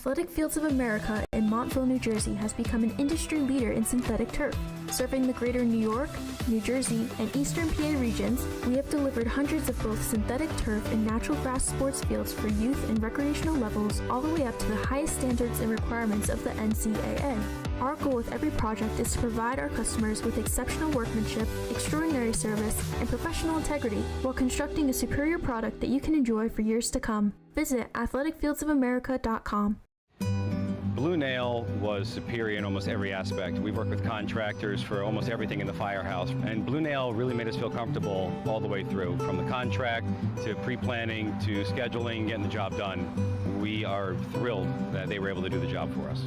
Athletic Fields of America in Montville, New Jersey has become an industry leader in synthetic turf. Serving the greater New York, New Jersey, and Eastern PA regions, we have delivered hundreds of both synthetic turf and natural grass sports fields for youth and recreational levels all the way up to the highest standards and requirements of the NCAA. Our goal with every project is to provide our customers with exceptional workmanship, extraordinary service, and professional integrity while constructing a superior product that you can enjoy for years to come. Visit athleticfieldsofamerica.com. Blue Nail was superior in almost every aspect. We worked with contractors for almost everything in the firehouse, and Blue Nail really made us feel comfortable all the way through, from the contract to pre-planning to scheduling, getting the job done. We are thrilled that they were able to do the job for us.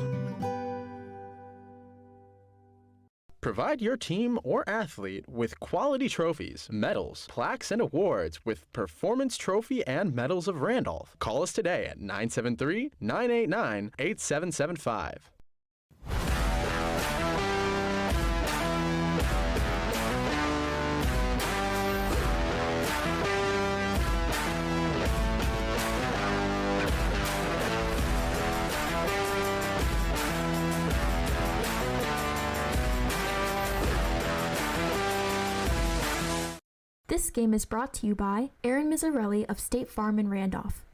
Provide your team or athlete with quality trophies, medals, plaques, and awards with Performance Trophy and Medals of Randolph. Call us today at 973-989-8775. This game is brought to you by Aaron Mizzarelli of State Farm in Randolph.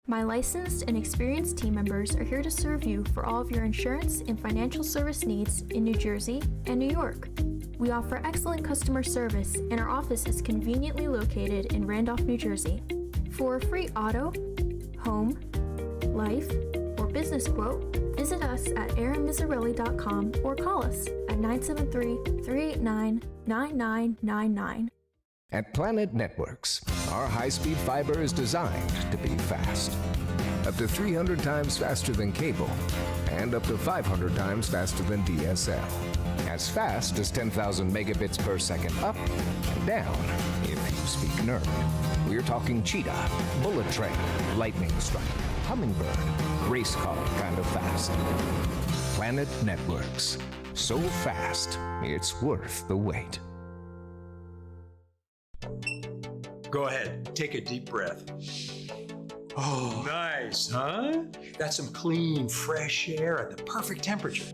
My licensed and experienced team members are here to serve you for all of your insurance and financial service needs in New Jersey and New York. We offer excellent customer service, and our office is conveniently located in Randolph, New Jersey. For a free auto, home, life, or business quote, visit us at aaronmizzarelli.com or call us at 973-389-9999. At Planet Networks, our high-speed fiber is designed to be fast. Up to 300 times faster than cable, and up to 500 times faster than DSL. As fast as 10,000 megabits per second up and down, if you speak nerd. We're talking cheetah, bullet train, lightning strike, hummingbird, race car kind of fast. Planet Networks. So fast, it's worth the wait. Go ahead, take a deep breath. Oh, nice, huh? That's some clean, fresh air at the perfect temperature.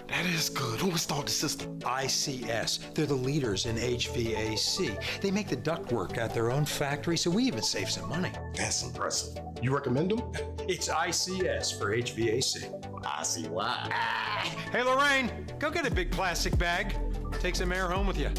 That is good. Who installed the system? ICS. They're the leaders in HVAC. They make the ductwork at their own factory, so we even save some money. That's impressive. You recommend them? It's ICS for HVAC. I see why. Hey, Lorraine, go get a big plastic bag. Take some air home with you.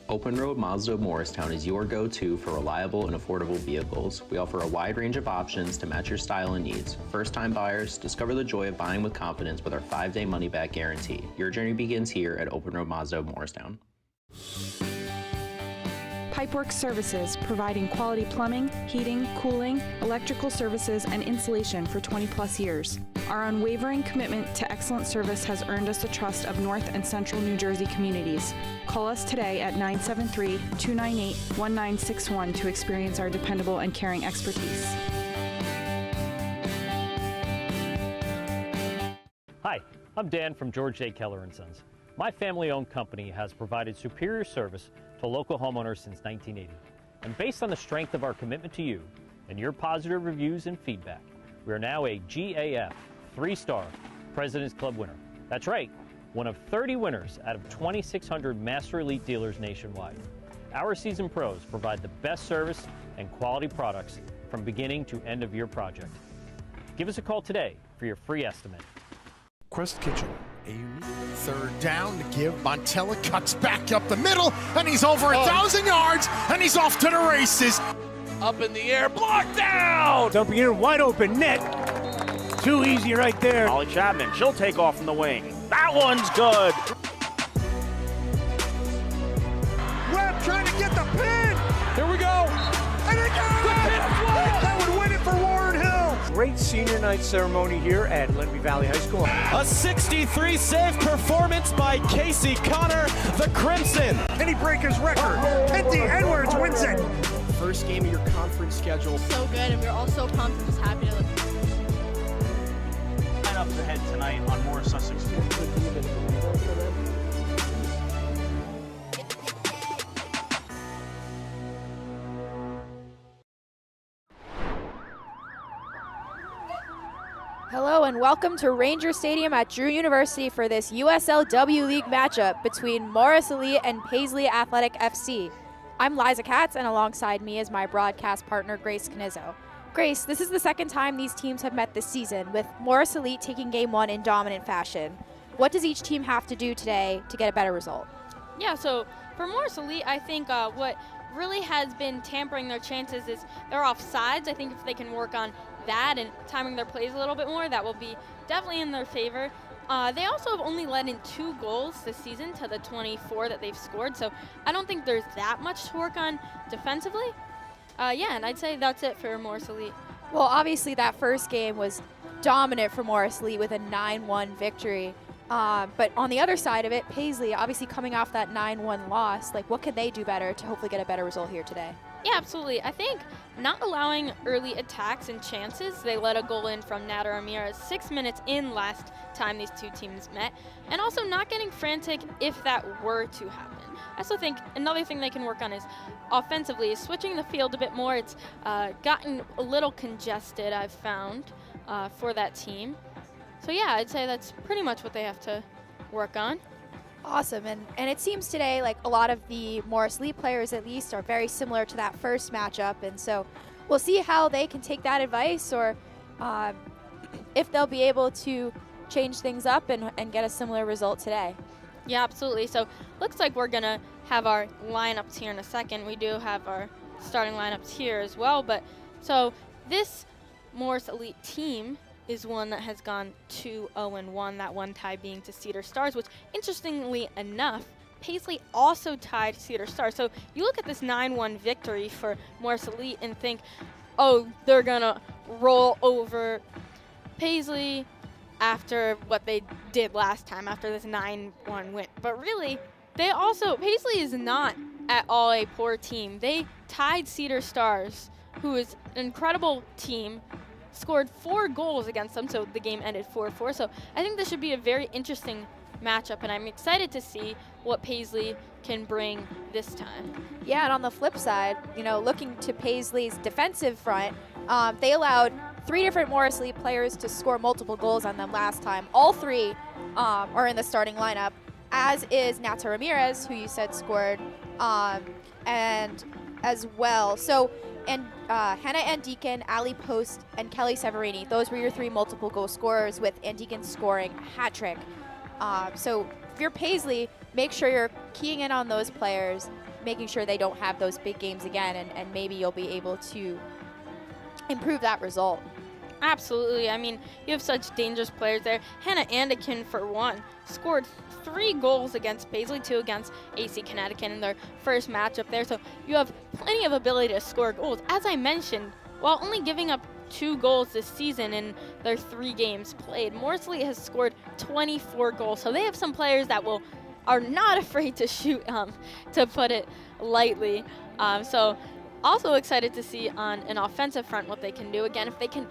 Open Road Mazda of Morristown is your go-to for reliable and affordable vehicles. We offer a wide range of options to match your style and needs. First-time buyers, discover the joy of buying with confidence with our 5-day money-back guarantee. Your journey begins here at Open Road Mazda of Morristown. Pipeworks Services, providing quality plumbing, heating, cooling, electrical services, and insulation for 20-plus years. Our unwavering commitment to excellent service has earned us the trust of North and Central New Jersey communities. Call us today at 973-298-1961 to experience our dependable and caring expertise. Hi, I'm Dan from George J. Keller & Sons. My family-owned company has provided superior service to local homeowners since 1980. And based on the strength of our commitment to you and your positive reviews and feedback, we are now a GAF 3-star President's Club winner. That's right, one of 30 winners out of 2,600 Master Elite dealers nationwide. Our seasoned pros provide the best service and quality products from beginning to end of your project. Give us a call today for your free estimate. Quest Kitchen. Third down to give. Montella cuts back up the middle, and he's over 1,000 yards, and he's off to the races. Up in the air, blocked down! Dumping in, wide open net. Too easy right there. Holly Chapman, she'll take off from the wing. That one's good. Webb trying to get the pin. Here we go. And it got it! That would win it for Warren Hill. Great senior night ceremony here at Lenby Valley High School. A 63 save performance by Casey Connor, the Crimson. And he break his record. Penty Edwards wins it. First game of your conference schedule. So good, and we're all so pumped and just happy to look. Line up ahead tonight on more Sussex. Hello and welcome to Ranger Stadium at Drew University for this USL W League matchup between Morris Elite and Paisley Athletic FC. I'm Liza Katz, and alongside me is my broadcast partner, Grace Canizzo. Grace, this is the second time these teams have met this season, with Morris Elite taking game one in dominant fashion. What does each team have to do today to get a better result? Yeah, so for Morris Elite, I think what really has been tampering their chances is their offsides. I think if they can work on that and timing their plays a little bit more, that will be definitely in their favor. They also have only let in 2 goals this season to the 24 that they've scored, so I don't think there's that much to work on defensively. Yeah, and I'd say that's it for Morris Elite. Well, obviously that first game was dominant for Morris Elite with a 9-1 victory. But on the other side of it, Paisley, obviously coming off that 9-1 loss, like what could they do better to hopefully get a better result here today? Yeah, absolutely. I think not allowing early attacks and chances. They let a goal in from Nader Ramirez 6 minutes in last time these two teams met, and also not getting frantic if that were to happen. I also think another thing they can work on is offensively, is switching the field a bit more. It's gotten a little congested, I've found, for that team. So yeah, I'd say that's pretty much what they have to work on. Awesome, and it seems today like a lot of the Morris Elite players at least are very similar to that first matchup, and so we'll see how they can take that advice, or if they'll be able to change things up and get a similar result today. Yeah, absolutely. So looks like we're gonna have our lineups here in a second. We do have our starting lineups here as well, but so this Morris Elite team is one that has gone 2-0-1, that one tie being to Cedar Stars, which interestingly enough, Paisley also tied Cedar Stars. So you look at this 9-1 victory for Morris Elite and think, oh, they're gonna roll over Paisley after what they did last time, after this 9-1 win. But really, Paisley is not at all a poor team. They tied Cedar Stars, who is an incredible team, scored 4 goals against them, so the game ended 4-4. So I think this should be a very interesting matchup, and I'm excited to see what Paisley can bring this time. Yeah, and on the flip side, looking to Paisley's defensive front, they allowed 3 different Morris Elite players to score multiple goals on them last time. All 3 are in the starting lineup, as is Nata Ramirez, who you said scored, and as well. So, and Hannah Andekin, Ali Post, and Kelly Severini, those were your 3 multiple goal scorers, with Andekin scoring a hat trick. So if you're Paisley, make sure you're keying in on those players, making sure they don't have those big games again, and maybe you'll be able to improve that result. Absolutely. I mean, you have such dangerous players there. Hannah Andekin, for one, scored 3 goals against Paisley, 2 against AC Connecticut in their first matchup there. So you have plenty of ability to score goals. As I mentioned, while only giving up 2 goals this season in their 3 games played, Morris Elite has scored 24 goals. So they have some players that are not afraid to shoot, to put it lightly. So also excited to see on an offensive front what they can do. Again, if they can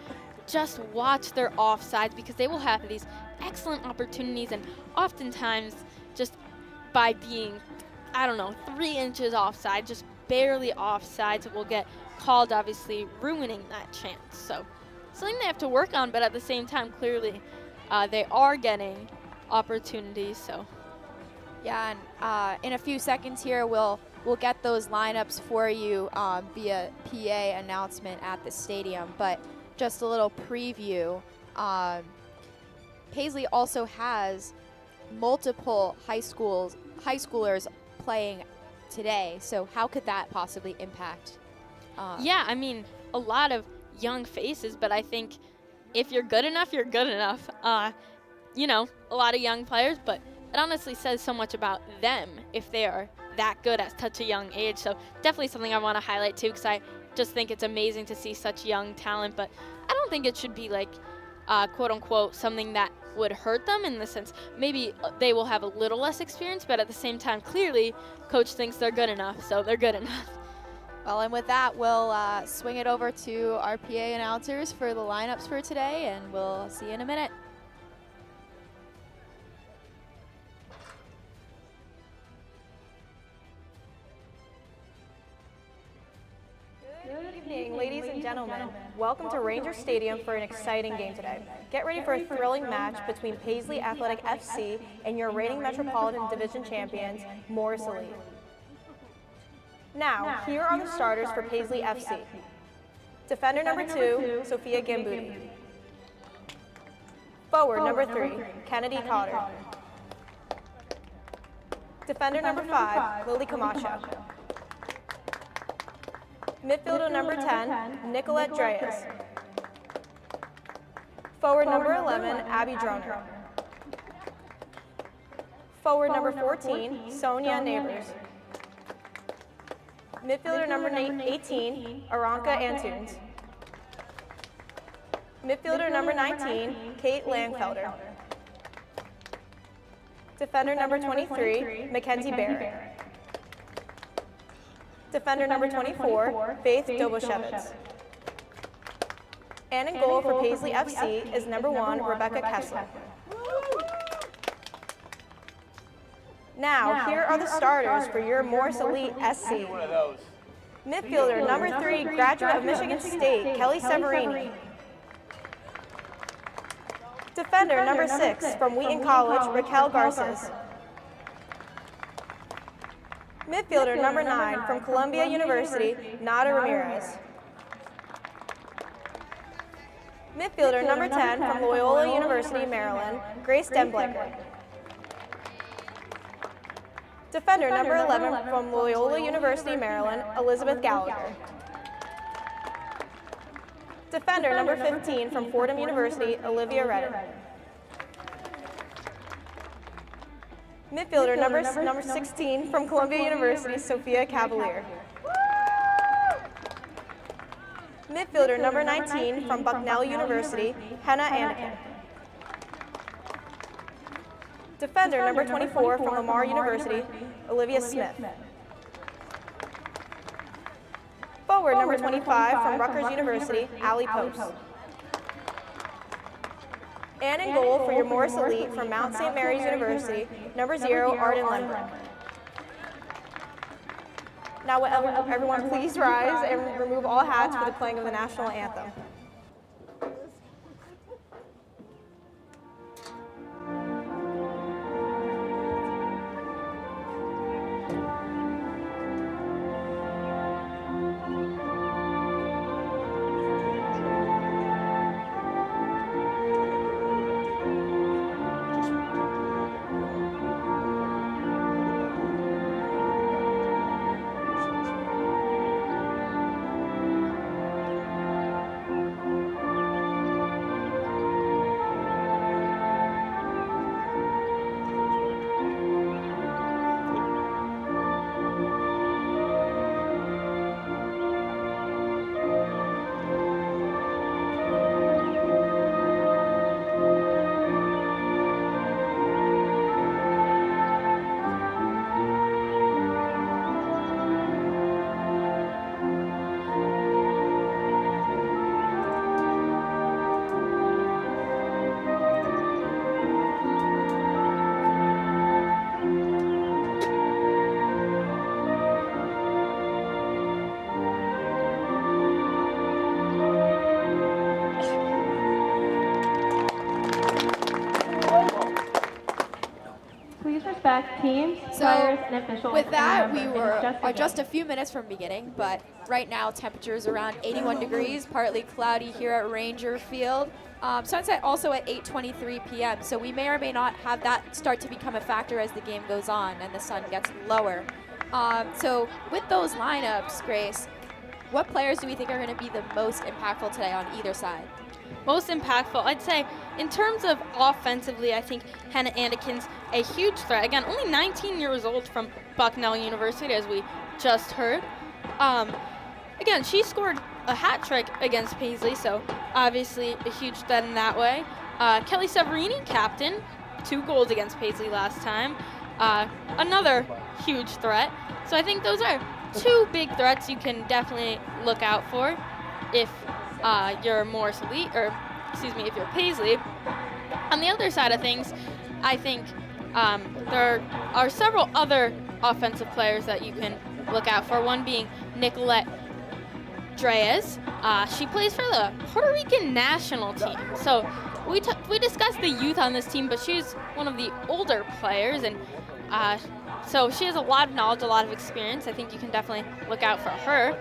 just watch their offsides, because they will have these excellent opportunities, and oftentimes just by being, 3 inches offside, just barely offside, so will get called, obviously ruining that chance. So something they have to work on, but at the same time, clearly they are getting opportunities. So yeah, and in a few seconds here, we'll get those lineups for you via PA announcement at the stadium. But just a little preview. Paisley also has multiple high schoolers playing today. So how could that possibly impact? Yeah, I mean, a lot of young faces, but I think if you're good enough, you're good enough. A lot of young players, but it honestly says so much about them if they are that good at such a young age. So definitely something I want to highlight too, because I just think it's amazing to see such young talent, but I don't think it should be like quote unquote something that would hurt them, in the sense maybe they will have a little less experience, but at the same time, clearly coach thinks they're good enough, so they're good enough. Well, and with that, we'll swing it over to our PA announcers for the lineups for today, and we'll see you in a minute. Good evening, ladies and gentlemen. Welcome to Ranger Stadium for an exciting game today. Get ready for a thrilling match between Paisley Athletic FC and your reigning Metropolitan Division champions, Morris Elite. Now, here are the starters for Paisley FC. Defender number 2, Sophia Gambuti. Forward number 3, Kennedy Cotter. Defender number 5, Lily Camacho. Midfielder number 10, Nicolette Dreas. Forward number 11, Abby Droner. Forward number 14, Sonia Neighbors. Midfielder number 18, Aranka Antunes. Midfielder number 19, Kate Langfelder. Defender number 23, Mackenzie Barrett. Defender number 24, Faith Doboshevitz. And in goal for Paisley FC is number 1, Rebecca Kessler. Now, here are the starters for your Morris Elite SC. Midfielder number 3, graduate of Michigan State, Kelly Severini. Defender number 6, from Wheaton College, Raquel Garces. Midfielder number 9, from Columbia University, Nada Ramirez. Midfielder number 10, from Loyola University, Maryland, Grace Denblecker. Defender number 11, from Loyola University, Maryland, Elizabeth Gallagher. Defender number 15, from Fordham University, Olivia Redden. Midfielder number 16, from Columbia University, Sophia Cavalier. Midfielder number 19, from Bucknell University, Henna Anakin. Defender number 24, from Lamar University, Olivia Smith. Forward number 25, from Rutgers University, Allie Post. And in goal for your Morris Elite from Mount St. Mary's University, number 0, Arden Lembrook. Now will everyone please rise and remove all hats for the playing of the national anthem. Teams, players, and officials. With that, we are just a few minutes from beginning, but right now temperatures around 81 degrees, partly cloudy here at Ranger Field. Sunset also at 8:23 p.m., so we may or may not have that start to become a factor as the game goes on and the sun gets lower. So with those lineups, Grace, what players do we think are going to be the most impactful today on either side? Most impactful, I'd say, in terms of offensively, I think Henna Anakin's a huge threat. Again, only 19 years old from Bucknell University, as we just heard. Again, she scored a hat trick against Paisley, so obviously a huge threat in that way. Kelly Severini, captain, 2 goals against Paisley last time. Another huge threat. So I think those are 2 big threats you can definitely look out for if you're Morris Elite, or excuse me, if you're Paisley. On the other side of things, I think there are several other offensive players that you can look out for, one being Nicolette Dreas. She plays for the Puerto Rican national team. So we discussed the youth on this team, but she's one of the older players, and so she has a lot of knowledge, a lot of experience. I think you can definitely look out for her.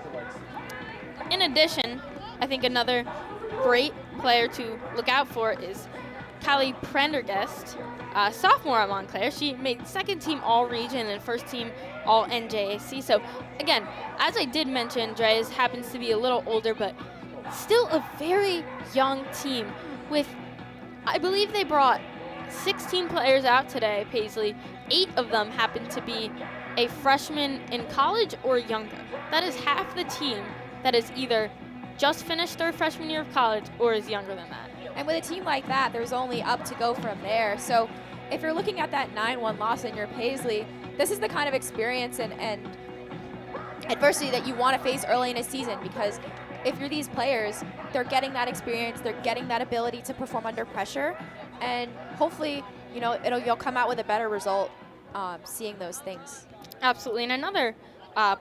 In addition, I think another great player to look out for is Callie Prendergast, sophomore at Montclair. She made second team all-region and first team all-NJAC. So again, as I did mention, Dreas happens to be a little older, but still a very young team with, I believe they brought 16 players out today, Paisley. 8 of them happen to be a freshman in college or younger. That is half the team that is either just finished their freshman year of college or is younger than that. And with a team like that, there's only up to go from there. So if you're looking at that 9-1 loss in your Paisley, this is the kind of experience and adversity that you want to face early in a season, because if you're these players, they're getting that experience, they're getting that ability to perform under pressure, and hopefully, you know, you'll come out with a better result seeing those things. Absolutely. And another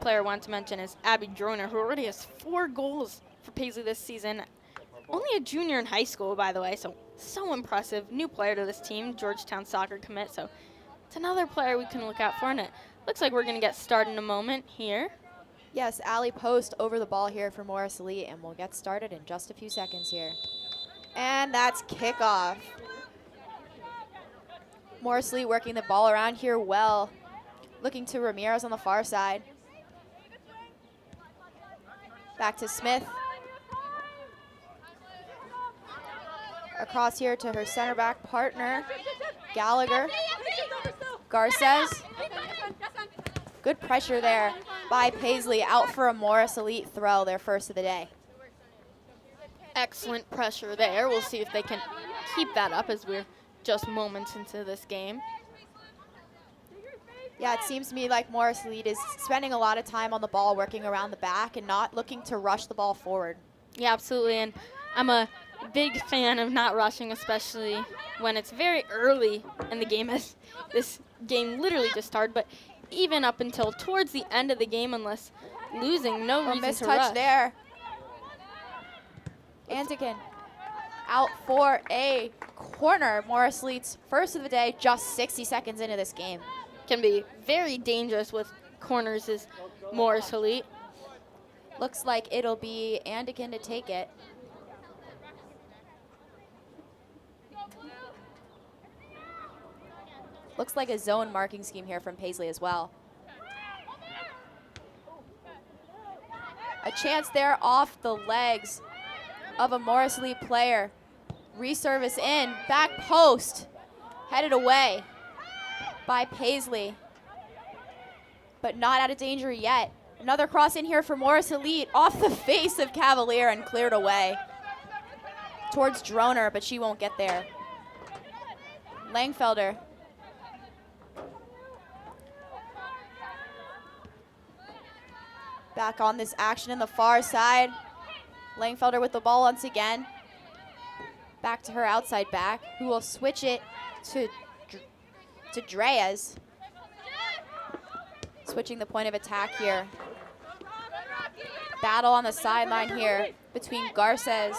player I want to mention is Abby Droner, who already has 4 goals for Paisley this season. Only a junior in high school, by the way, so impressive. New player to this team, Georgetown soccer commit, so it's another player we can look out for, and it looks like we're going to get started in a moment here. Yes, Allie Post over the ball here for Morris Elite, and we'll get started in just a few seconds here. And that's kickoff. Morris Elite working the ball around here well, looking to Ramirez on the far side. Back to Smith. Across here to her center back partner, Gallagher. Garces. Good pressure there by Paisley, out for a Morris Elite throw, their first of the day. Excellent pressure there. We'll see if they can keep that up as we're just moments into this game. Yeah, it seems to me like Morris Elite is spending a lot of time on the ball, working around the back and not looking to rush the ball forward. Yeah, absolutely, and I'm a big fan of not rushing, especially when it's very early in the game, as this game literally just started, but even up until towards the end of the game, unless losing, no reason to rush. Mistouch there. Antikin out for a corner. Morris Elite's first of the day, just 60 seconds into this game. Can be very dangerous with corners is Morris Elite. Looks like it'll be Antikin to take it. Looks like a zone marking scheme here from Paisley as well. A chance there off the legs of a Morris Elite player. Reservice in, back post, headed away by Paisley, but not out of danger yet. Another cross in here for Morris Elite, off the face of Cavalier and cleared away towards Droner, but she won't get there. Langfelder. Back on this action in the far side. Langfelder with the ball once again. Back to her outside back, who will switch it to Dreas. Switching the point of attack here. Battle on the sideline here between Garces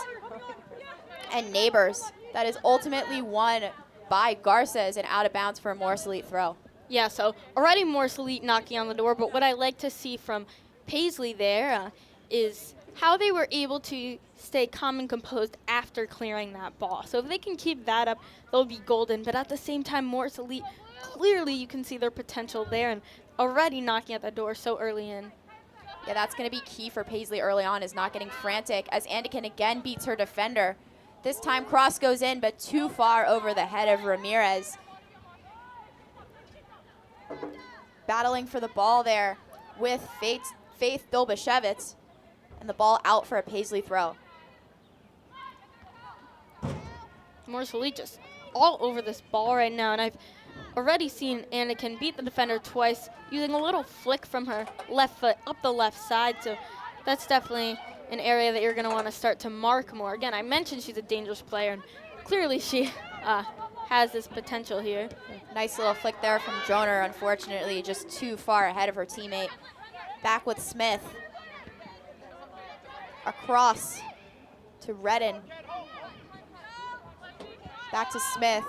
and Neighbors. That is ultimately won by Garces and out of bounds for a Morris Elite throw. Yeah, so already Morris Elite knocking on the door, but what I like to see from Paisley there is how they were able to stay calm and composed after clearing that ball. So if they can keep that up, they'll be golden. But at the same time, Morris Elite, clearly you can see their potential there and already knocking at the door so early in. Yeah, that's going to be key for Paisley early on, is not getting frantic as Antikin again beats her defender. This time cross goes in, but too far over the head of Ramirez. Battling for the ball there with Faith Dolbashevitz, and the ball out for a Paisley throw. Morris Elite just all over this ball right now, and I've already seen Antikin beat the defender twice using a little flick from her left foot up the left side, so that's definitely an area that you're going to want to start to mark more. Again, I mentioned she's a dangerous player, and clearly she has this potential here. Nice little flick there from Droner, unfortunately just too far ahead of her teammate. Back with Smith. Across to Redden. Back to Smith.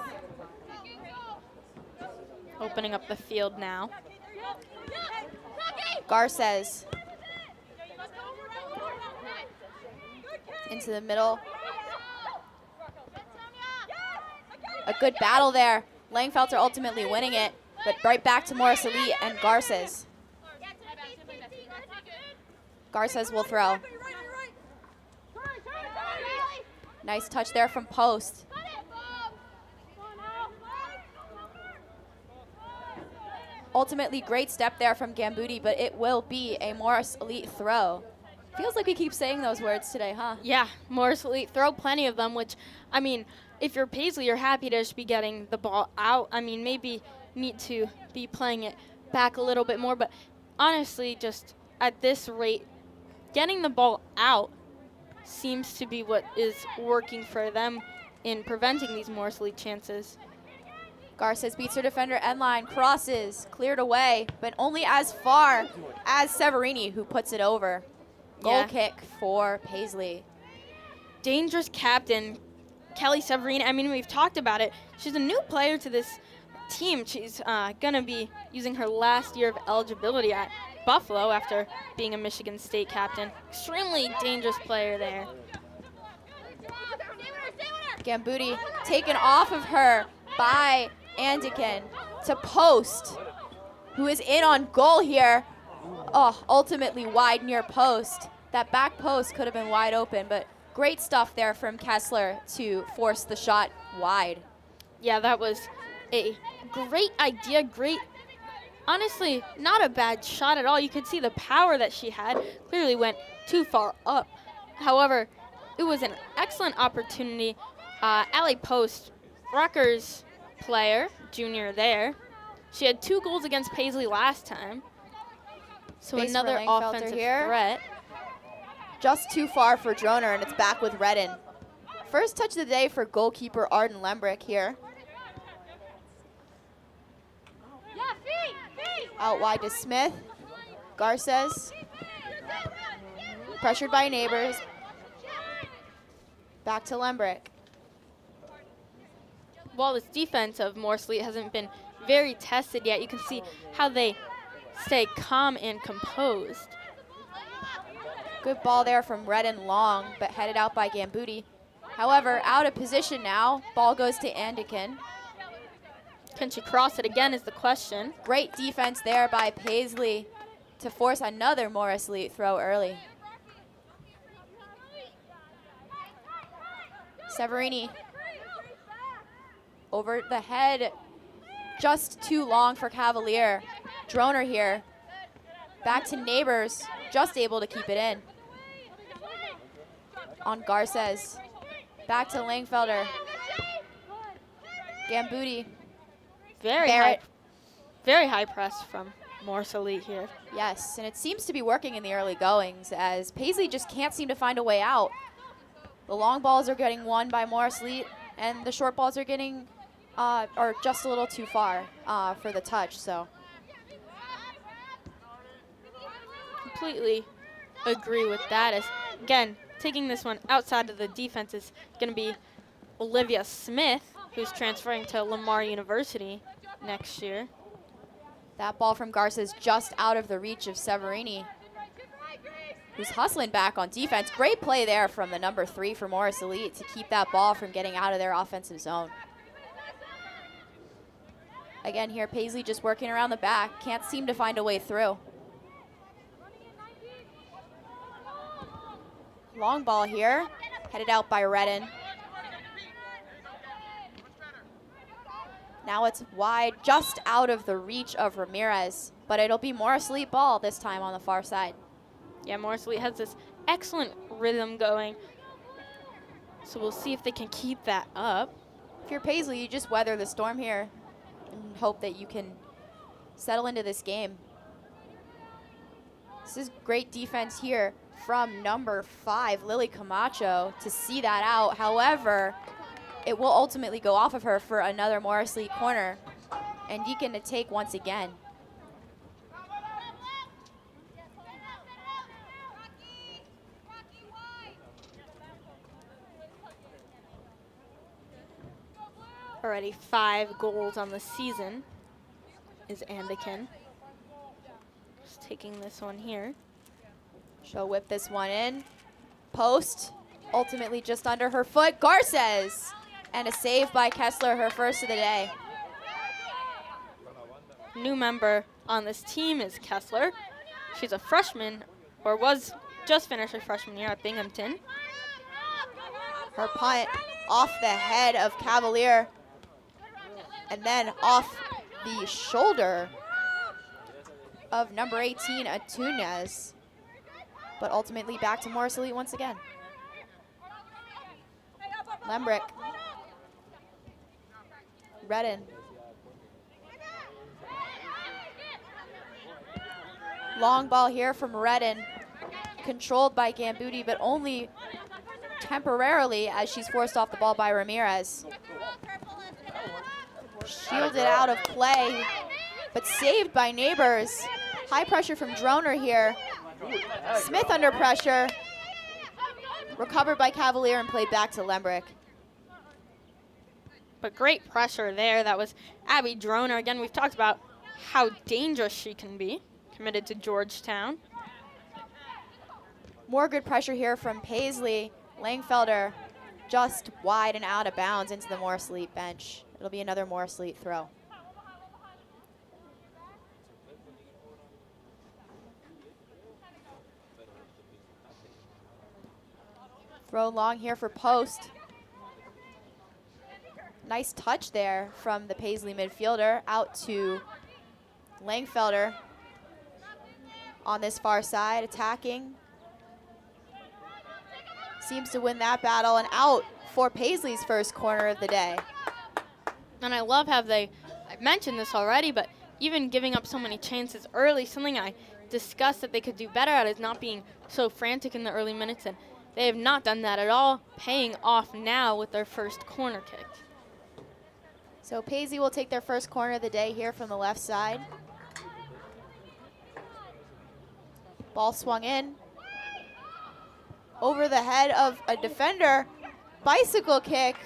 Opening up the field now. Garces. Into the middle. A good battle there. Langfelter ultimately winning it, but right back to Morris Elite and Garces. Garces will throw. Nice touch there from Post. Ultimately, great step there from Gambuti, but it will be a Morris Elite throw. Feels like we keep saying those words today, huh? Yeah, Morris Elite throw, plenty of them, which, I mean, if you're Paisley, you're happy to just be getting the ball out. I mean, maybe need to be playing it back a little bit more, but honestly, just at this rate, getting the ball out seems to be what is working for them in preventing these Morris Elite chances. Garces beats her defender end line, crosses, cleared away, but only as far as Severini, who puts it over. Goal kick for Paisley. Dangerous captain, Kelly Severini. I mean, we've talked about it. She's a new player to this team. She's going to be using her last year of eligibility at Buffalo after being a Michigan State captain. Extremely dangerous player there. Gambuti taken off of her by Andikin to Post, who is in on goal here. Oh, ultimately wide near post. That back post could have been wide open, but great stuff there from Kessler to force the shot wide. Yeah, that was a great idea, honestly, not a bad shot at all. You could see the power that she had. Clearly went too far up. However, it was an excellent opportunity. Allie Post, Rutgers player, junior there. She had 2 goals against Paisley last time. So Space another offensive threat. Just too far for Droner, and it's back with Redden. First touch of the day for goalkeeper Arden Lembrick here. Out wide to Smith. Garces. Pressured by Neighbors. Back to Lembrick. While this defense of Morris Elite hasn't been very tested yet, you can see how they stay calm and composed. Good ball there from Redden long, but headed out by Gambuti. However, out of position now. Ball goes to Andikin. Can she cross it again is the question. Great defense there by Paisley to force another Morris Elite throw early. Severini over the head, just too long for Cavalier. Droner here, back to Neighbors, just able to keep it in. On Garces, back to Langfelder. Gambuti. Very high press from Morris Elite here. Yes, and it seems to be working in the early goings as Paisley just can't seem to find a way out. The long balls are getting won by Morris Elite, and the short balls are getting, are just a little too far for the touch, so. Completely agree with that. As again, taking this one outside of the defense is going to be Olivia Smith, who's transferring to Lamar University next year. That ball from Garces just out of the reach of Severini, who's hustling back on defense. Great play there from the number 3 for Morris Elite to keep that ball from getting out of their offensive zone. Again here, Paisley just working around the back. Can't seem to find a way through. Long ball here, headed out by Redden. Now it's wide, just out of the reach of Ramirez, but it'll be Morris Elite ball this time on the far side. Yeah, Morris Elite has this excellent rhythm going, so we'll see if they can keep that up. If you're Paisley, you just weather the storm here and hope that you can settle into this game. This is great defense here from number 5, Lily Camacho, to see that out. However, it will ultimately go off of her for another Morris Elite corner, and Deacon to take once again. Already 5 goals on the season is Anderkin. Just taking this one here. She'll whip this one in. Post, ultimately just under her foot. Garces, and a save by Kessler, her first of the day. New member on this team is Kessler. She's a freshman, or was just finished her freshman year at Binghamton. Her punt off the head of Cavalier, and then off the shoulder of number 18, Antunes. But ultimately back to Morris Elite once again. Lembrick. Redden. Long ball here from Redden. Controlled by Gambuti, but only temporarily as she's forced off the ball by Ramirez. Shielded out of play, but saved by Neighbors. High pressure from Droner here. Smith under pressure. Recovered by Cavalier and played back to Lembrick. But great pressure there. That was Abby Droner. Again, we've talked about how dangerous she can be. Committed to Georgetown. More good pressure here from Paisley. Langfelder just wide and out of bounds into the Morris Elite bench. It'll be another Morris Elite throw. Throw long here for Post. Nice touch there from the Paisley midfielder out to Langfelder on this far side, attacking. Seems to win that battle, and out for Paisley's first corner of the day. And I love how I've mentioned this already, but even giving up so many chances early, something I discussed that they could do better at is not being so frantic in the early minutes, and they have not done that at all, paying off now with their first corner kick. So Paisley will take their first corner of the day here from the left side. Ball swung in. Over the head of a defender. Bicycle kick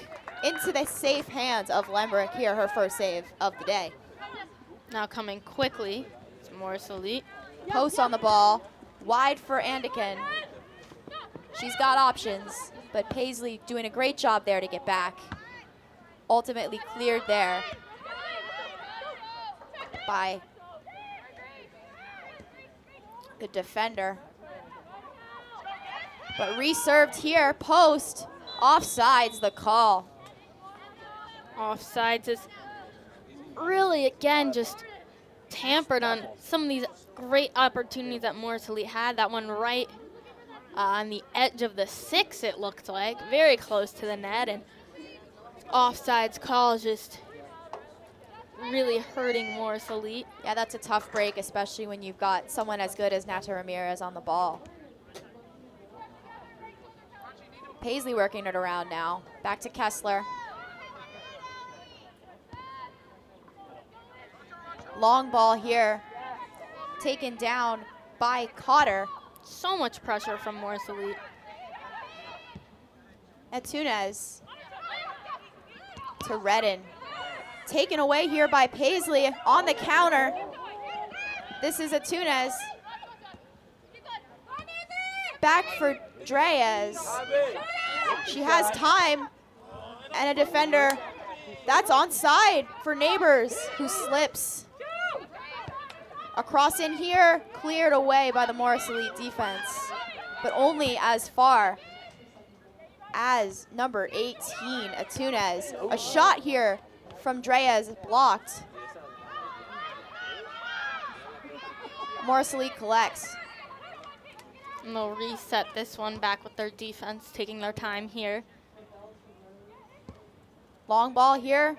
into the safe hands of Lembrick here, her first save of the day. Now coming quickly, it's Morris Elite. Post on the ball, wide for Anderkin. She's got options, but Paisley doing a great job there to get back. Ultimately cleared there by the defender. But reserved here, Post. Offsides the call. Offsides is really, again, just tampered on some of these great opportunities that Morris Elite had. That one right on the edge of the 6, it looked like. Very close to the net, and offsides call is just really hurting Morris Elite. Yeah, that's a tough break, especially when you've got someone as good as Nata Ramirez on the ball. Paisley working it around now. Back to Kessler. Long ball here. Taken down by Cotter. So much pressure from Morris Elite. Antunes to Redden. Taken away here by Paisley on the counter. This is Antunes. Back for Dreas. She has time. And a defender. That's onside for Neighbors, who slips. Across in here, cleared away by the Morris Elite defense, but only as far as number 18, Antunes. A shot here from Dreas, blocked. Morris Elite collects. And they'll reset this one back with their defense, taking their time here. Long ball here.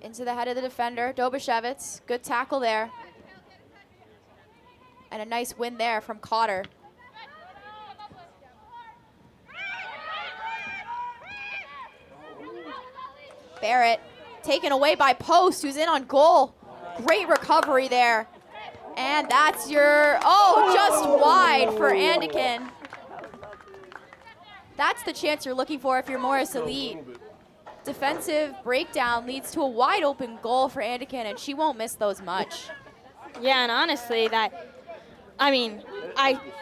Into the head of the defender, Dobashevitz. Good tackle there. And a nice win there from Cotter. Barrett taken away by Post, who's in on goal. Great recovery there. And that's your, just wide for Anderkin. That's the chance you're looking for if you're Morris Elite. defensive breakdown leads to a wide open goal for Andikin, and she won't miss those much. Yeah, and honestly, I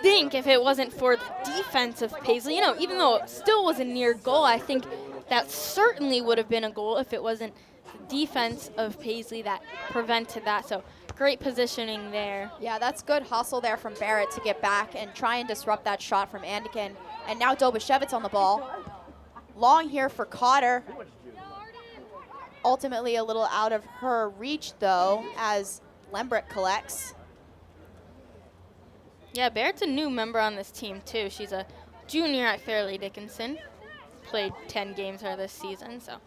think if it wasn't for the defense of Paisley, even though it still was a near goal, I think that certainly would have been a goal if it wasn't the defense of Paisley that prevented that. So great positioning there. Yeah, that's good hustle there from Barrett to get back and try and disrupt that shot from Andikin. And now Dobashevitz on the ball. Long here for Cotter. Ultimately a little out of her reach, though, as Lembrick collects. Yeah, Barrett's a new member on this team, too. She's a junior at Fairleigh Dickinson. Played 10 games her this season, so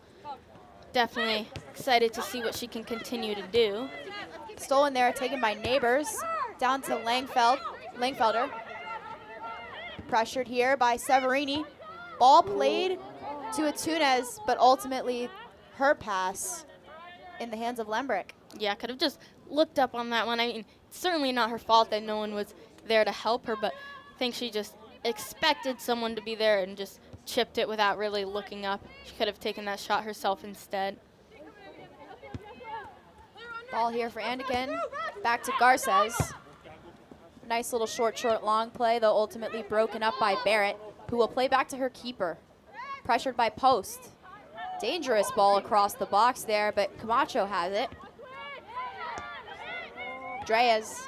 definitely excited to see what she can continue to do. Stolen there, taken by Neighbors. Down to Langfelder. Pressured here by Severini. Ball played to Atunez, but ultimately her pass in the hands of Lembrick. Yeah, could have just looked up on that one. I mean, it's certainly not her fault that no one was there to help her, but I think she just expected someone to be there and just chipped it without really looking up. She could have taken that shot herself instead. Ball here for Andikin. Back to Garces. Nice little short, long play, though ultimately broken up by Barrett, who will play back to her keeper. Pressured by Post. Dangerous ball across the box there, but Camacho has it. Dreas.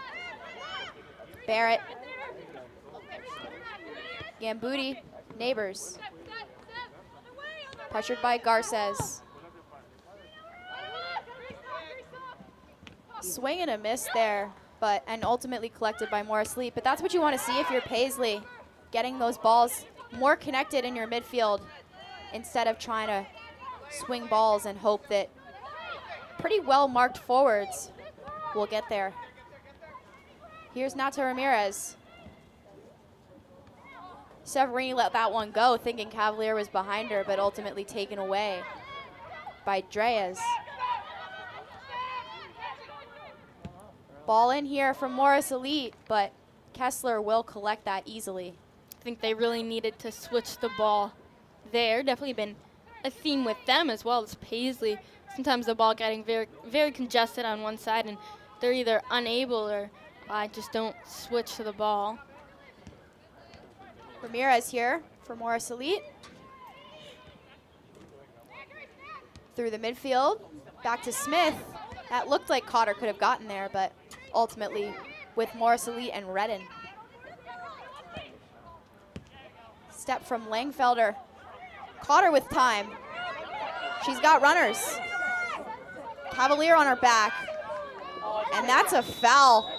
Barrett. Gambuti. Neighbors. Pressured by Garces. Swing and a miss there, and ultimately collected by Morris Lee. But that's what you want to see if you're Paisley, getting those balls more connected in your midfield instead of trying to swing balls and hope that pretty well marked forwards will get there. Here's Nata Ramirez. Severini let that one go, thinking Cavalier was behind her, but ultimately taken away by Dreas. Ball in here from Morris Elite, but Kessler will collect that easily. I think they really needed to switch the ball there. Definitely been a theme with them as well as Paisley. Sometimes the ball getting very, very congested on one side, and they're either unable or just don't switch to the ball. Ramirez here for Morris Elite. Through the midfield, back to Smith. That looked like Cotter could have gotten there, but ultimately with Morris Elite and Redden. Step from Langfelder. Cotter with time. She's got runners. Cavalier on her back. And that's a foul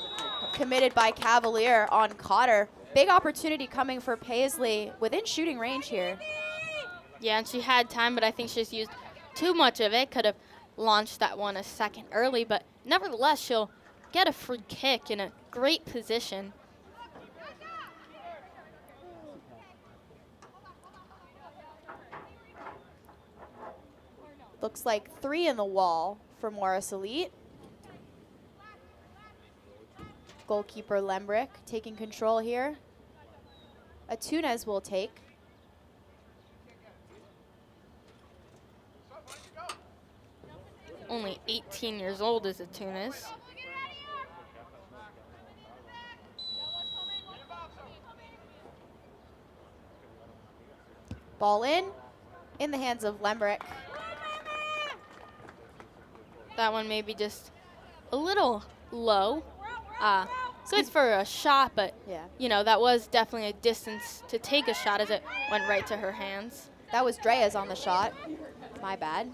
committed by Cavalier on Cotter. Big opportunity coming for Paisley within shooting range here. Yeah, and she had time, but I think she's used too much of it. Could have launched that one a second early, but nevertheless, she'll get a free kick in a great position. Looks like 3 in the wall for Morris Elite. Goalkeeper Lembrick taking control here. Atunez will take. Only 18 years old is Atunez. Ball in the hands of Lembrick. That one maybe just a little low. Good for a shot, but yeah, that was definitely a distance to take a shot as it went right to her hands. That was Dreas on the shot. My bad.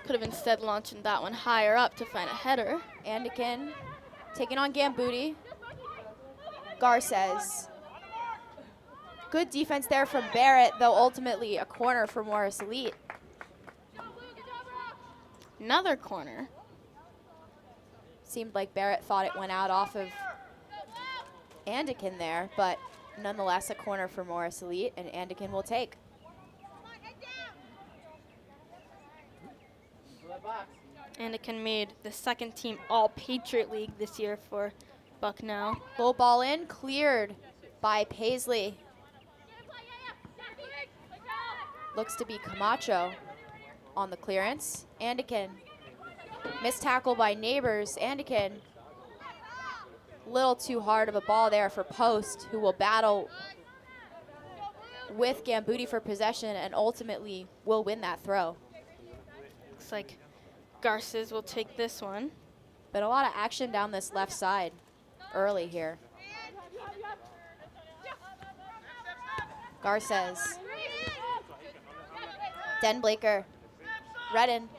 Could have instead launched that one higher up to find a header. Andikin taking on Gambuti. Garces. Good defense there from Barrett, though ultimately a corner for Morris Elite. Another corner. Seemed like Barrett thought it went out off of Andikin there, but nonetheless a corner for Morris Elite, and Andikin will take. Andikin made the second team All Patriot League this year for Bucknell. Low ball in, cleared by Paisley. Looks to be Camacho. on the clearance. Andikin. Missed tackle by Neighbors. Andikin. Little too hard of a ball there for Post, who will battle with Gambuti for possession and ultimately will win that throw. Looks like Garces will take this one. But a lot of action down this left side early here. Garces. Den Blaker. Redden.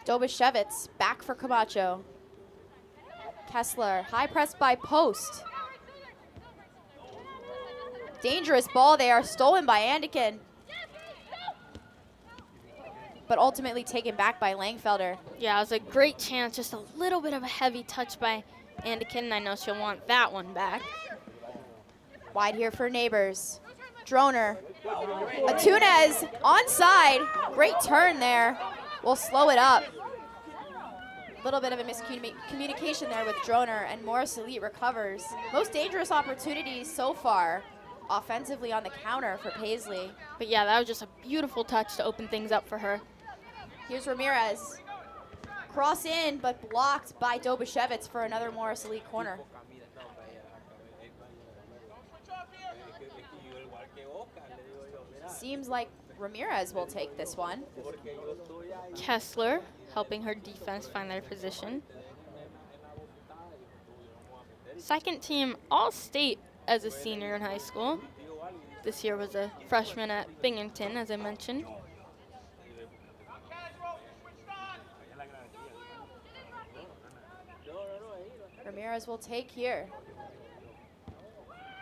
Dobashevitz back for Camacho. Kessler, high press by Post. Dangerous ball there, stolen by Andikin. But ultimately taken back by Langfelder. Yeah, it was a great chance, just a little bit of a heavy touch by Andikin, and I know she'll want that one back. Wide here for Neighbors. Droner. Atunez onside. Great turn there. We'll slow it up. A little bit of a miscommunication there with Droner, and Morris Elite recovers. Most dangerous opportunities so far offensively on the counter for Paisley. But yeah, that was just a beautiful touch to open things up for her. Here's Ramirez. Cross in, but blocked by Dobashevitz for another Morris Elite corner. Seems like Ramirez will take this one. Kessler helping her defense find their position. Second team All-State as a senior in high school. This year was a freshman at Binghamton, as I mentioned. Ramirez will take here.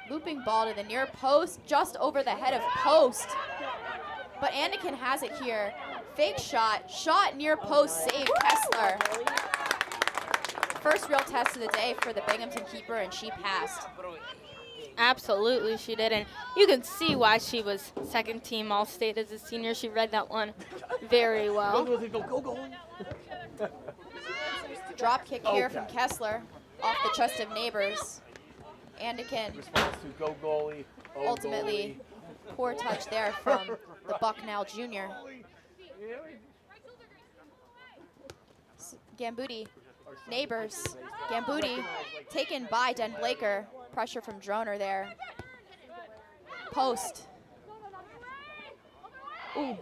Looping ball to the near post, just over the head of Post. But Andikin has it here. Fake shot, shot near post, save Kessler. First real test of the day for the Binghamton keeper, and she passed. Absolutely, she did, and you can see why she was second team All-State as a senior. She read that one very well. Drop kick here from Kessler, off the chest of Neighbors. Andikin. Go goalie. Ultimately, poor touch there from the Bucknell junior. Gambuti, Neighbors. Gambuti taken by Den Blaker. Pressure from Droner there. Post. Ooh.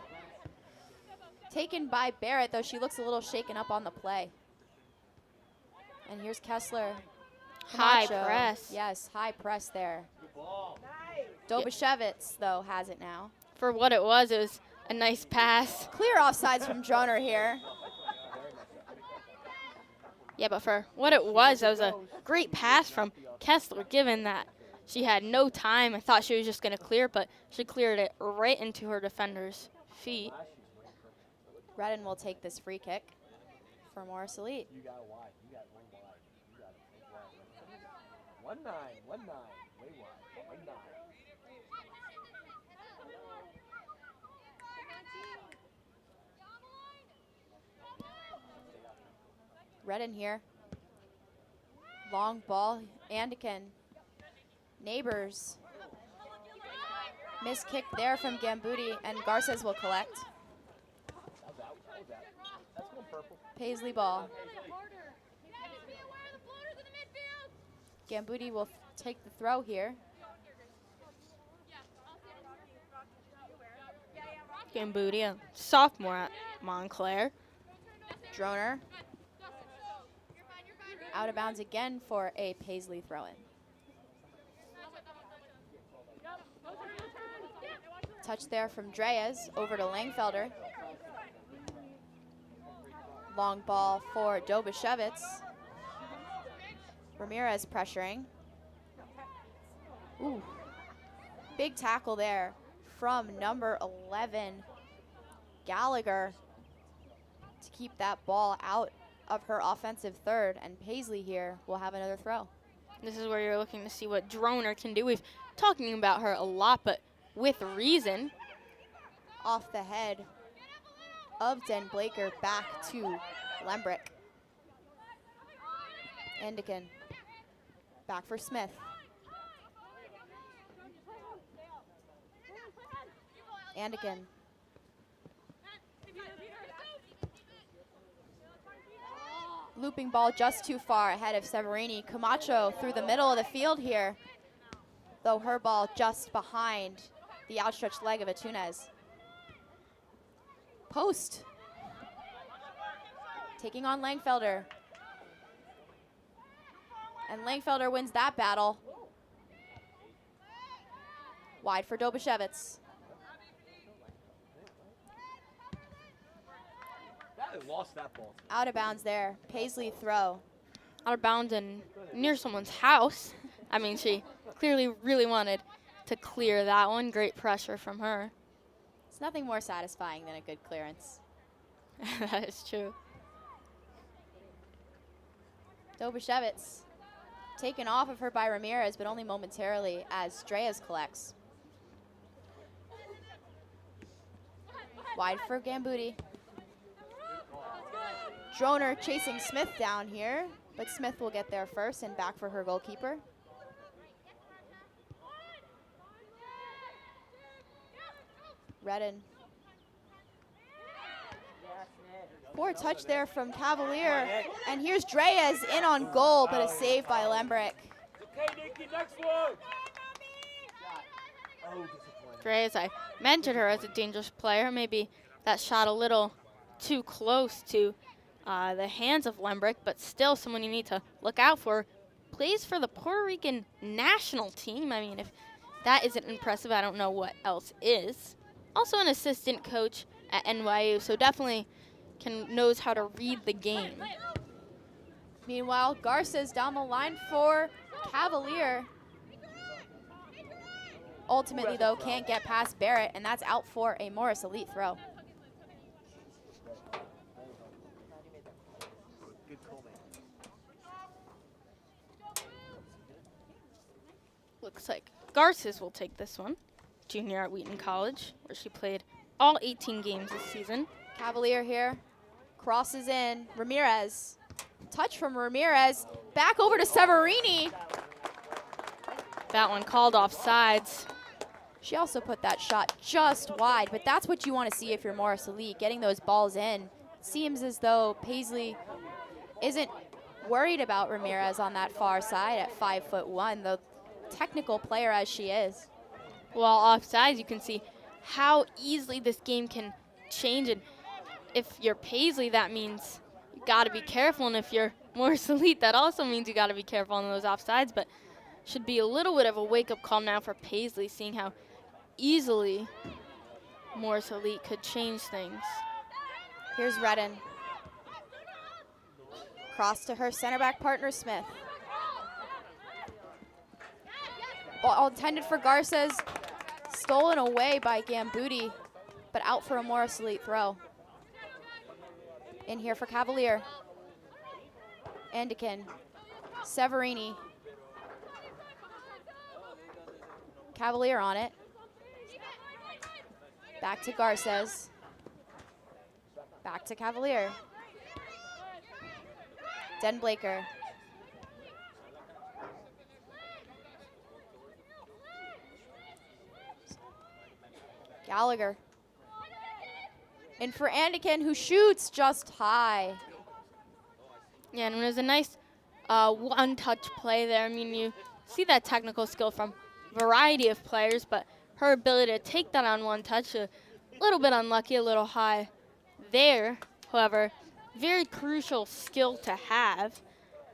Taken by Barrett, though she looks a little shaken up on the play. And here's Kessler. High Camacho. press. Yes, high press there. Dobashevitz, though, has it now. For what it was a nice pass. Clear offsides from Droner here. Yeah, but for what it was, that was a great pass from Kessler, given that she had no time. I thought she was just going to clear, but she cleared it right into her defender's feet. Redden will take this free kick for Morris Elite. You got wide. You got one wide. You got it. 1-9, way wide, 1-9. Redden here. Long ball, Andikin. Neighbors. Missed kick there from Gambuti, and Garces will collect. Paisley ball. Gambuti will take the throw here. Gambuti, a sophomore at Montclair. Droner. Out of bounds again for a Paisley throw-in. Touch there from Dreas over to Langfelder. Long ball for Dobashevitz. Ramirez pressuring. Ooh. Big tackle there from number 11, Gallagher, to keep that ball out of her offensive third, and Paisley here will have another throw. This is where you're looking to see what Droner can do. We've talking about her a lot, but with reason. Off the head of Den Blaker, back to Lembrick. Andikin. Back for Smith. Andikin. Looping ball just too far ahead of Severini. Camacho through the middle of the field here, though her ball just behind the outstretched leg of Atunez. Post. Taking on Langfelder. And Langfelder wins that battle. Wide for Dobashevitz. Lost that ball. Out of bounds there. Paisley throw. Out of bounds and near someone's house. I mean, she clearly really wanted to clear that one. Great pressure from her. It's nothing more satisfying than a good clearance. That is true. Dobashevitz taken off of her by Ramirez, but only momentarily as Dreas collects. Wide for Gambuti. Droner chasing Smith down here, but Smith will get there first and back for her goalkeeper. Redden. Poor touch there from Cavalier. And here's Dreas in on goal, but a save by Lembrick. Okay, Nikki, next one. Dreas, I mentioned her as a dangerous player. Maybe that shot a little too close to the hands of Lembrick, but still someone you need to look out for. Plays for the Puerto Rican national team. I mean, if that isn't impressive, I don't know what else is. Also an assistant coach at NYU, so definitely knows how to read the game. Meanwhile, Garces down the line for Cavalier. Ultimately, though, can't get past Barrett, and that's out for a Morris Elite throw. Looks like Garces will take this one. Junior at Wheaton College, where she played all 18 games this season. Cavalier here, crosses in, Ramirez. Touch from Ramirez, back over to Severini. That one called off sides. She also put that shot just wide, but that's what you want to see if you're Morris Elite, getting those balls in. Seems as though Paisley isn't worried about Ramirez on that far side at 5'1", the technical player as she is. While offsides, you can see how easily this game can change. And if you're Paisley, that means you got to be careful. And if you're Morris Elite, that also means you got to be careful on those offsides. But should be a little bit of a wake-up call now for Paisley, seeing how easily Morris Elite could change things. Here's Redden. Cross to her center back partner, Smith. All intended for Garces, stolen away by Gambuti, but out for a Morris Elite throw. In here for Cavalier. Andikin, Severini. Cavalier on it. Back to Garces. Back to Cavalier. Den Blaker. Gallagher. In for Andikin, who shoots just high. Yeah, and it was a nice one-touch play there. I mean, you see that technical skill from a variety of players, but her ability to take that on one touch, a little bit unlucky, a little high there. However, very crucial skill to have.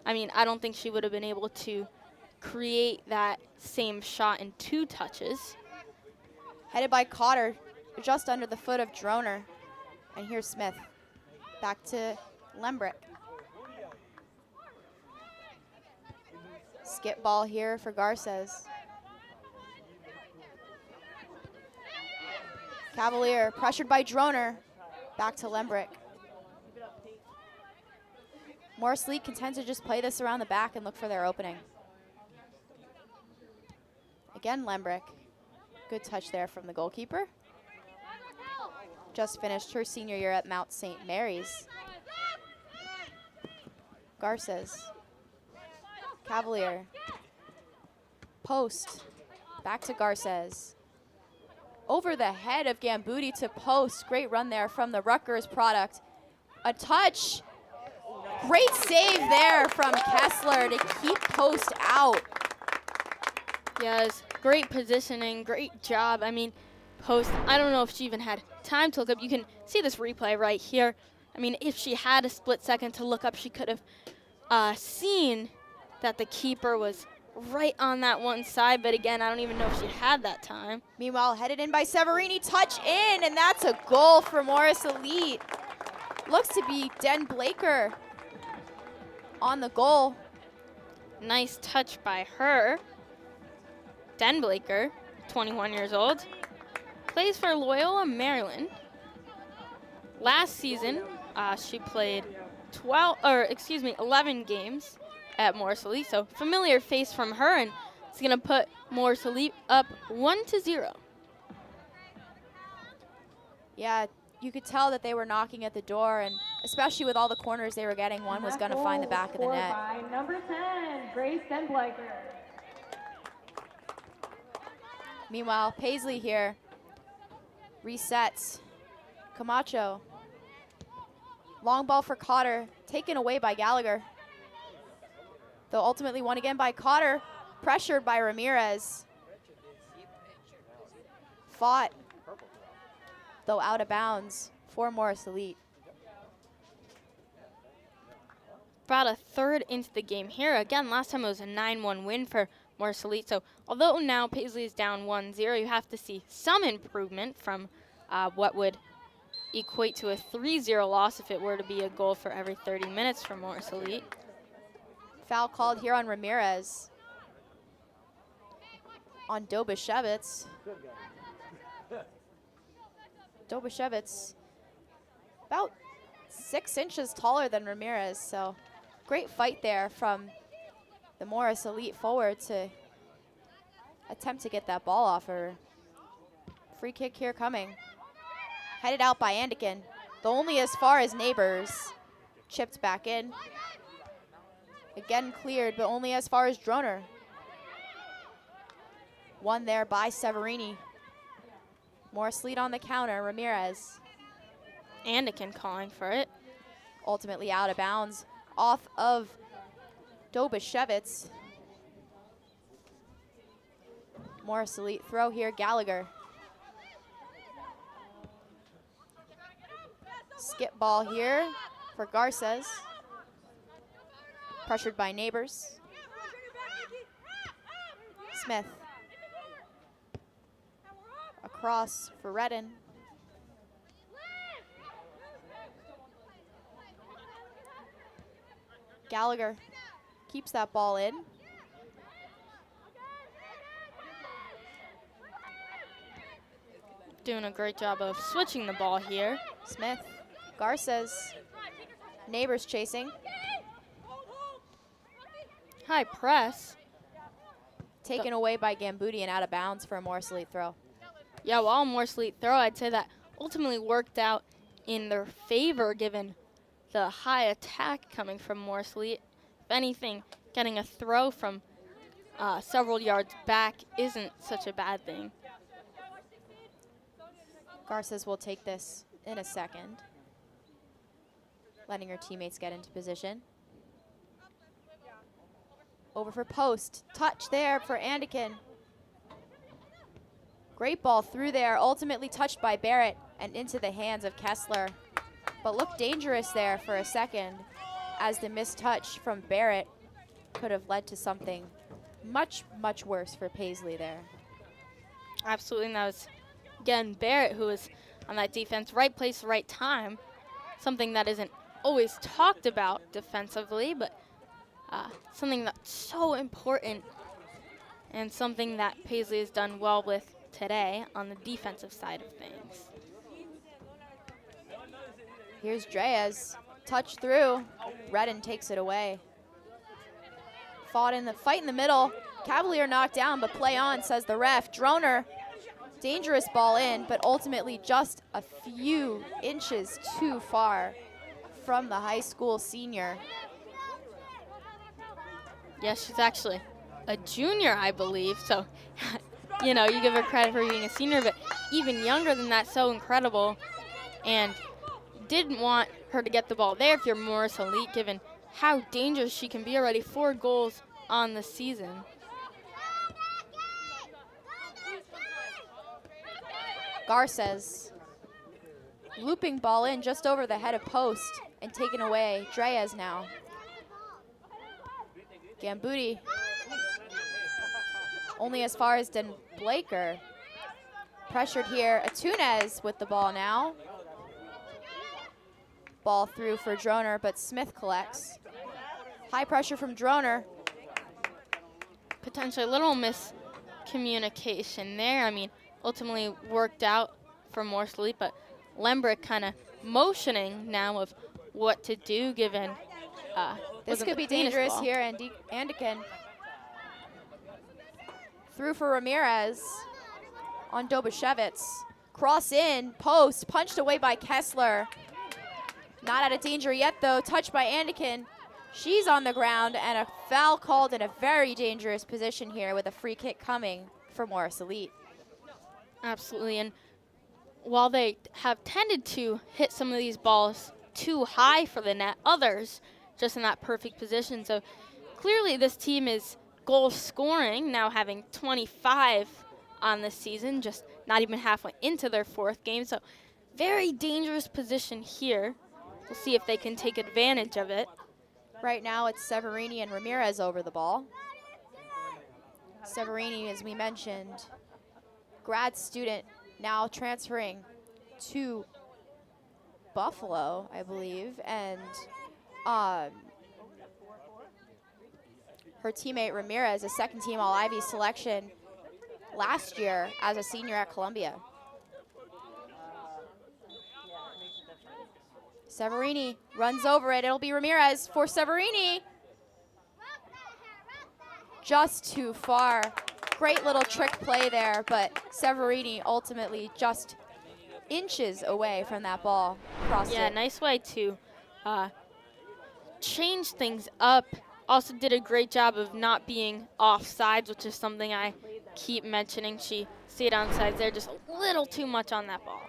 I mean, I don't think she would have been able to create that same shot in 2 touches. Headed by Cotter, just under the foot of Droner. And here's Smith. Back to Lembrick. Skip ball here for Garces. Cavalier pressured by Droner. Back to Lembrick. Morris Elite contends to just play this around the back and look for their opening. Again, Lembrick. Good touch there from the goalkeeper. Just finished her senior year at Mount St. Mary's. Garces. Cavalier. Post. Back to Garces. over the head of Gambuti to post. Great run there from the Rutgers product. A touch. Great save there from Kessler to keep post out. Yes, great positioning, great job. I mean, post, I don't know if she even had time to look up. You can see this replay right here. I mean, if she had a split second to look up, she could have seen that the keeper was right on that one side. But again, I don't even know if she had that time. Meanwhile, headed in by Severini, touch in, and that's a goal for Morris Elite. Looks to be Den Blaker on the goal. Nice touch by her. Den Blaker, 21 years old, plays for Loyola Maryland. Last season, she played 11 games at Morris Elite, so familiar face from her, and it's gonna put Morris Elite up 1-0. Yeah, you could tell that they were knocking at the door, and especially with all the corners they were getting, one was gonna find the back of the net. By number 10, Grace Den Blaker. Meanwhile, Paisley here resets. Camacho. Long ball for Cotter, taken away by Gallagher. Though ultimately won again by Cotter, pressured by Ramirez. Fought, though out of bounds for Morris Elite. Brought a third into the game here. Again, last time it was a 9-1 win for Morris Elite. So although now Paisley is down 1-0, you have to see some improvement from what would equate to a 3-0 loss if it were to be a goal for every 30 minutes for Morris Elite. Foul called here on Ramirez. On Dobashevitz. Dobashevitz about 6 inches taller than Ramirez, so great fight there from the Morris Elite forward to attempt to get that ball off her. Free kick here coming. Headed out by Andekin, though only as far as Neighbors. Chipped back in. Again cleared, but only as far as Droner. Won there by Severini. Morris Elite on the counter, Ramirez. Andekin calling for it. Ultimately out of bounds off of Dobashevitz. Morris Elite throw here, Gallagher. Skip ball here for Garces. Pressured by Neighbors. Smith. Across for Redden. Gallagher keeps that ball in. Doing a great job of switching the ball here. Smith, Garces, Neighbors chasing. High press. Taken away by Gambuti and out of bounds for a Morris Elite throw. Yeah, while Morris Elite throw, I'd say that ultimately worked out in their favor given the high attack coming from Morris Elite. If anything, getting a throw from several yards back isn't such a bad thing. Garces will take this in a second. Letting her teammates get into position. Over for post. Touch there for Andekin. Great ball through there. Ultimately touched by Barrett and into the hands of Kessler. But looked dangerous there for a second as the missed touch from Barrett could have led to something much, much worse for Paisley there. Absolutely, and that was, again, Barrett who was on that defense, right place, right time. Something that isn't always talked about defensively, but something that's so important and something that Paisley has done well with today on the defensive side of things. Here's Dreas, touch through. Redden takes it away. Fight in the middle. Cavalier knocked down, but play on, says the ref. Droner, dangerous ball in, but ultimately just a few inches too far from the high school senior. Yes, she's actually a junior, I believe. So, you know, you give her credit for being a senior, but even younger than that, so incredible. And didn't want her to get the ball there if you're Morris Elite, given how dangerous she can be already. 4 goals on the season. Garces looping ball in just over the head of post and taken away. Dreas now. Gambuti only as far as Den Blaker. Pressured here. Atunez with the ball now. Ball through for Droner, but Smith collects. High pressure from Droner. Potentially a little miscommunication there. I mean, ultimately worked out for Morris Elite, but Lembrick kind of motioning now of what to do given this could be dangerous ball. here. Andikin through for Ramirez on Dobashevitz. Cross in, post, punched away by Kessler. Not out of danger yet though, touched by Andikin. She's on the ground and a foul called in a very dangerous position here with a free kick coming for Morris Elite. Absolutely, and while they have tended to hit some of these balls too high for the net, others just in that perfect position. So clearly this team is goal scoring, now having 25 on the season, just not even halfway into their 4th game. So very dangerous position here. We'll see if they can take advantage of it. Right now it's Severini and Ramirez over the ball. Severini, as we mentioned, grad student, now transferring to Buffalo, I believe, and her teammate Ramirez, a second-team All-Ivy selection last year as a senior at Columbia. Severini runs over it. It'll be Ramirez for Severini. Just too far. Great little trick play there, but Severini ultimately just inches away from that ball. Yeah, nice way to change things up. Also did a great job of not being offsides, which is something I keep mentioning. She stayed onside there, just a little too much on that ball.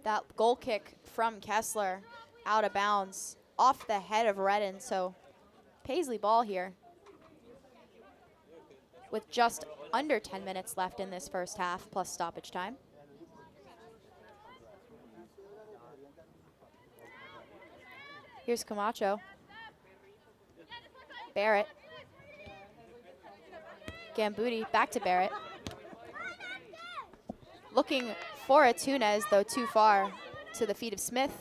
That goal kick from Kessler out of bounds, off the head of Redden. So Paisley ball here with just under 10 minutes left in this first half, plus stoppage time. Here's Camacho. Barrett. Gambuti, back to Barrett. Looking for Atunez, though too far to the feet of Smith.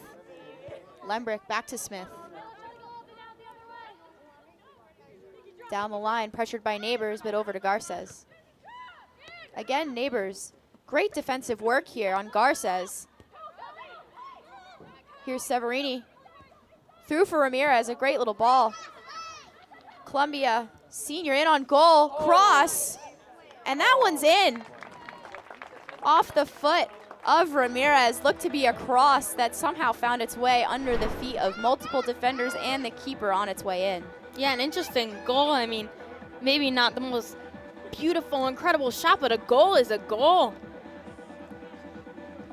Lembrick back to Smith. Down the line, pressured by Neighbors, but over to Garces. Again, Neighbors. Great defensive work here on Garces. Here's Severini. Through for Ramirez, a great little ball. Columbia senior in on goal, cross, and that one's in. Off the foot of Ramirez, looked to be a cross that somehow found its way under the feet of multiple defenders and the keeper on its way in. Yeah, an interesting goal. I mean, maybe not the most beautiful, incredible shot, but a goal is a goal.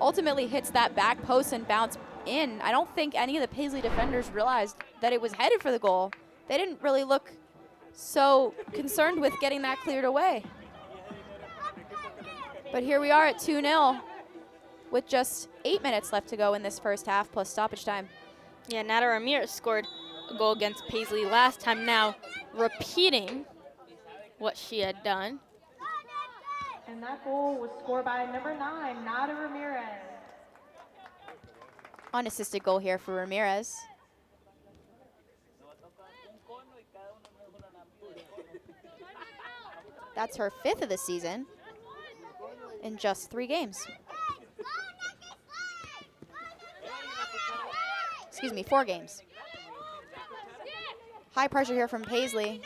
Ultimately hits that back post and bounced in. I don't think any of the Paisley defenders realized that it was headed for the goal. They didn't really look so concerned with getting that cleared away. But here we are at 2-0 with just 8 minutes left to go in this first half plus stoppage time. Yeah, Nata Ramirez scored a goal against Paisley last time, now repeating what she had done. And that goal was scored by number 9, Nata Ramirez. Unassisted goal here for Ramirez. That's her 5th of the season in just 3 games. Excuse me, 4 games. High pressure here from Paisley.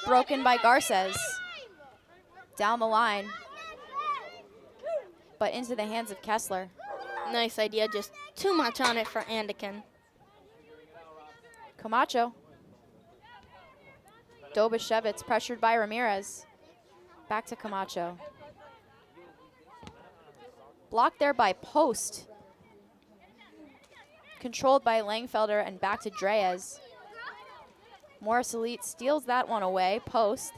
Broken by Garces. Down the line, but into the hands of Kessler. Nice idea, just too much on it for Andikin. Camacho. Dobashevitz pressured by Ramirez. Back to Camacho. Blocked there by Post. Controlled by Langfelder and back to Dreas. Morris Elite steals that one away. Post.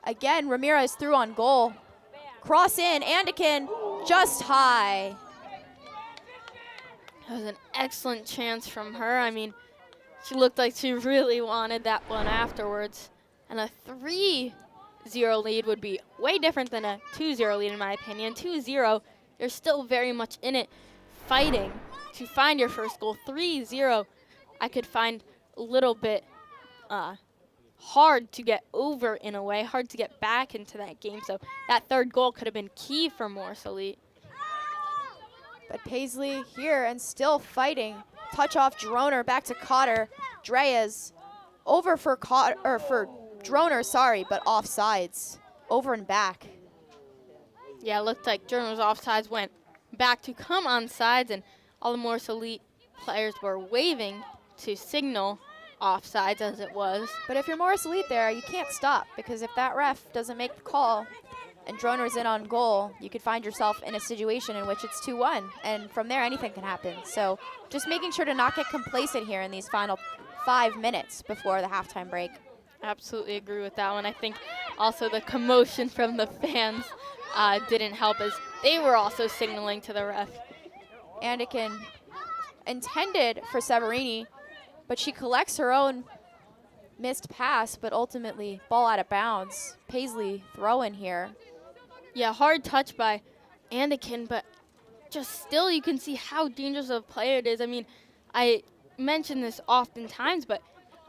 Again, Ramirez through on goal. Cross in, Andekin just high. That was an excellent chance from her. I mean, she looked like she really wanted that one afterwards. And a 3-0 lead would be way different than a 2-0 lead in my opinion. 2-0, you're still very much in it, fighting to find your first goal. 3-0, I could find a little bit hard to get over in a way, hard to get back into that game. So that third goal could have been key for Morris Elite. But Paisley here and still fighting. Touch off Droner, back to Cotter. Dreas over for Cotter, or for Droner, sorry, but offsides. Over and back. Yeah, it looked like Droner's offsides went back to come on sides, and all the Morris Elite players were waving to signal offsides as it was. But if you're Morris Elite there, you can't stop, because if that ref doesn't make the call and Droner's in on goal, you could find yourself in a situation in which it's 2-1, and from there anything can happen. So just making sure to not get complacent here in these final 5 minutes before the halftime break. Absolutely agree with that one. I think also the commotion from the fans didn't help, as they were also signaling to the ref. Andekin intended for Severini, but she collects her own missed pass, but ultimately ball out of bounds. Paisley throw in here. Yeah, hard touch by Andekin, but just still you can see how dangerous of a player it is. I mean, I mention this oftentimes, but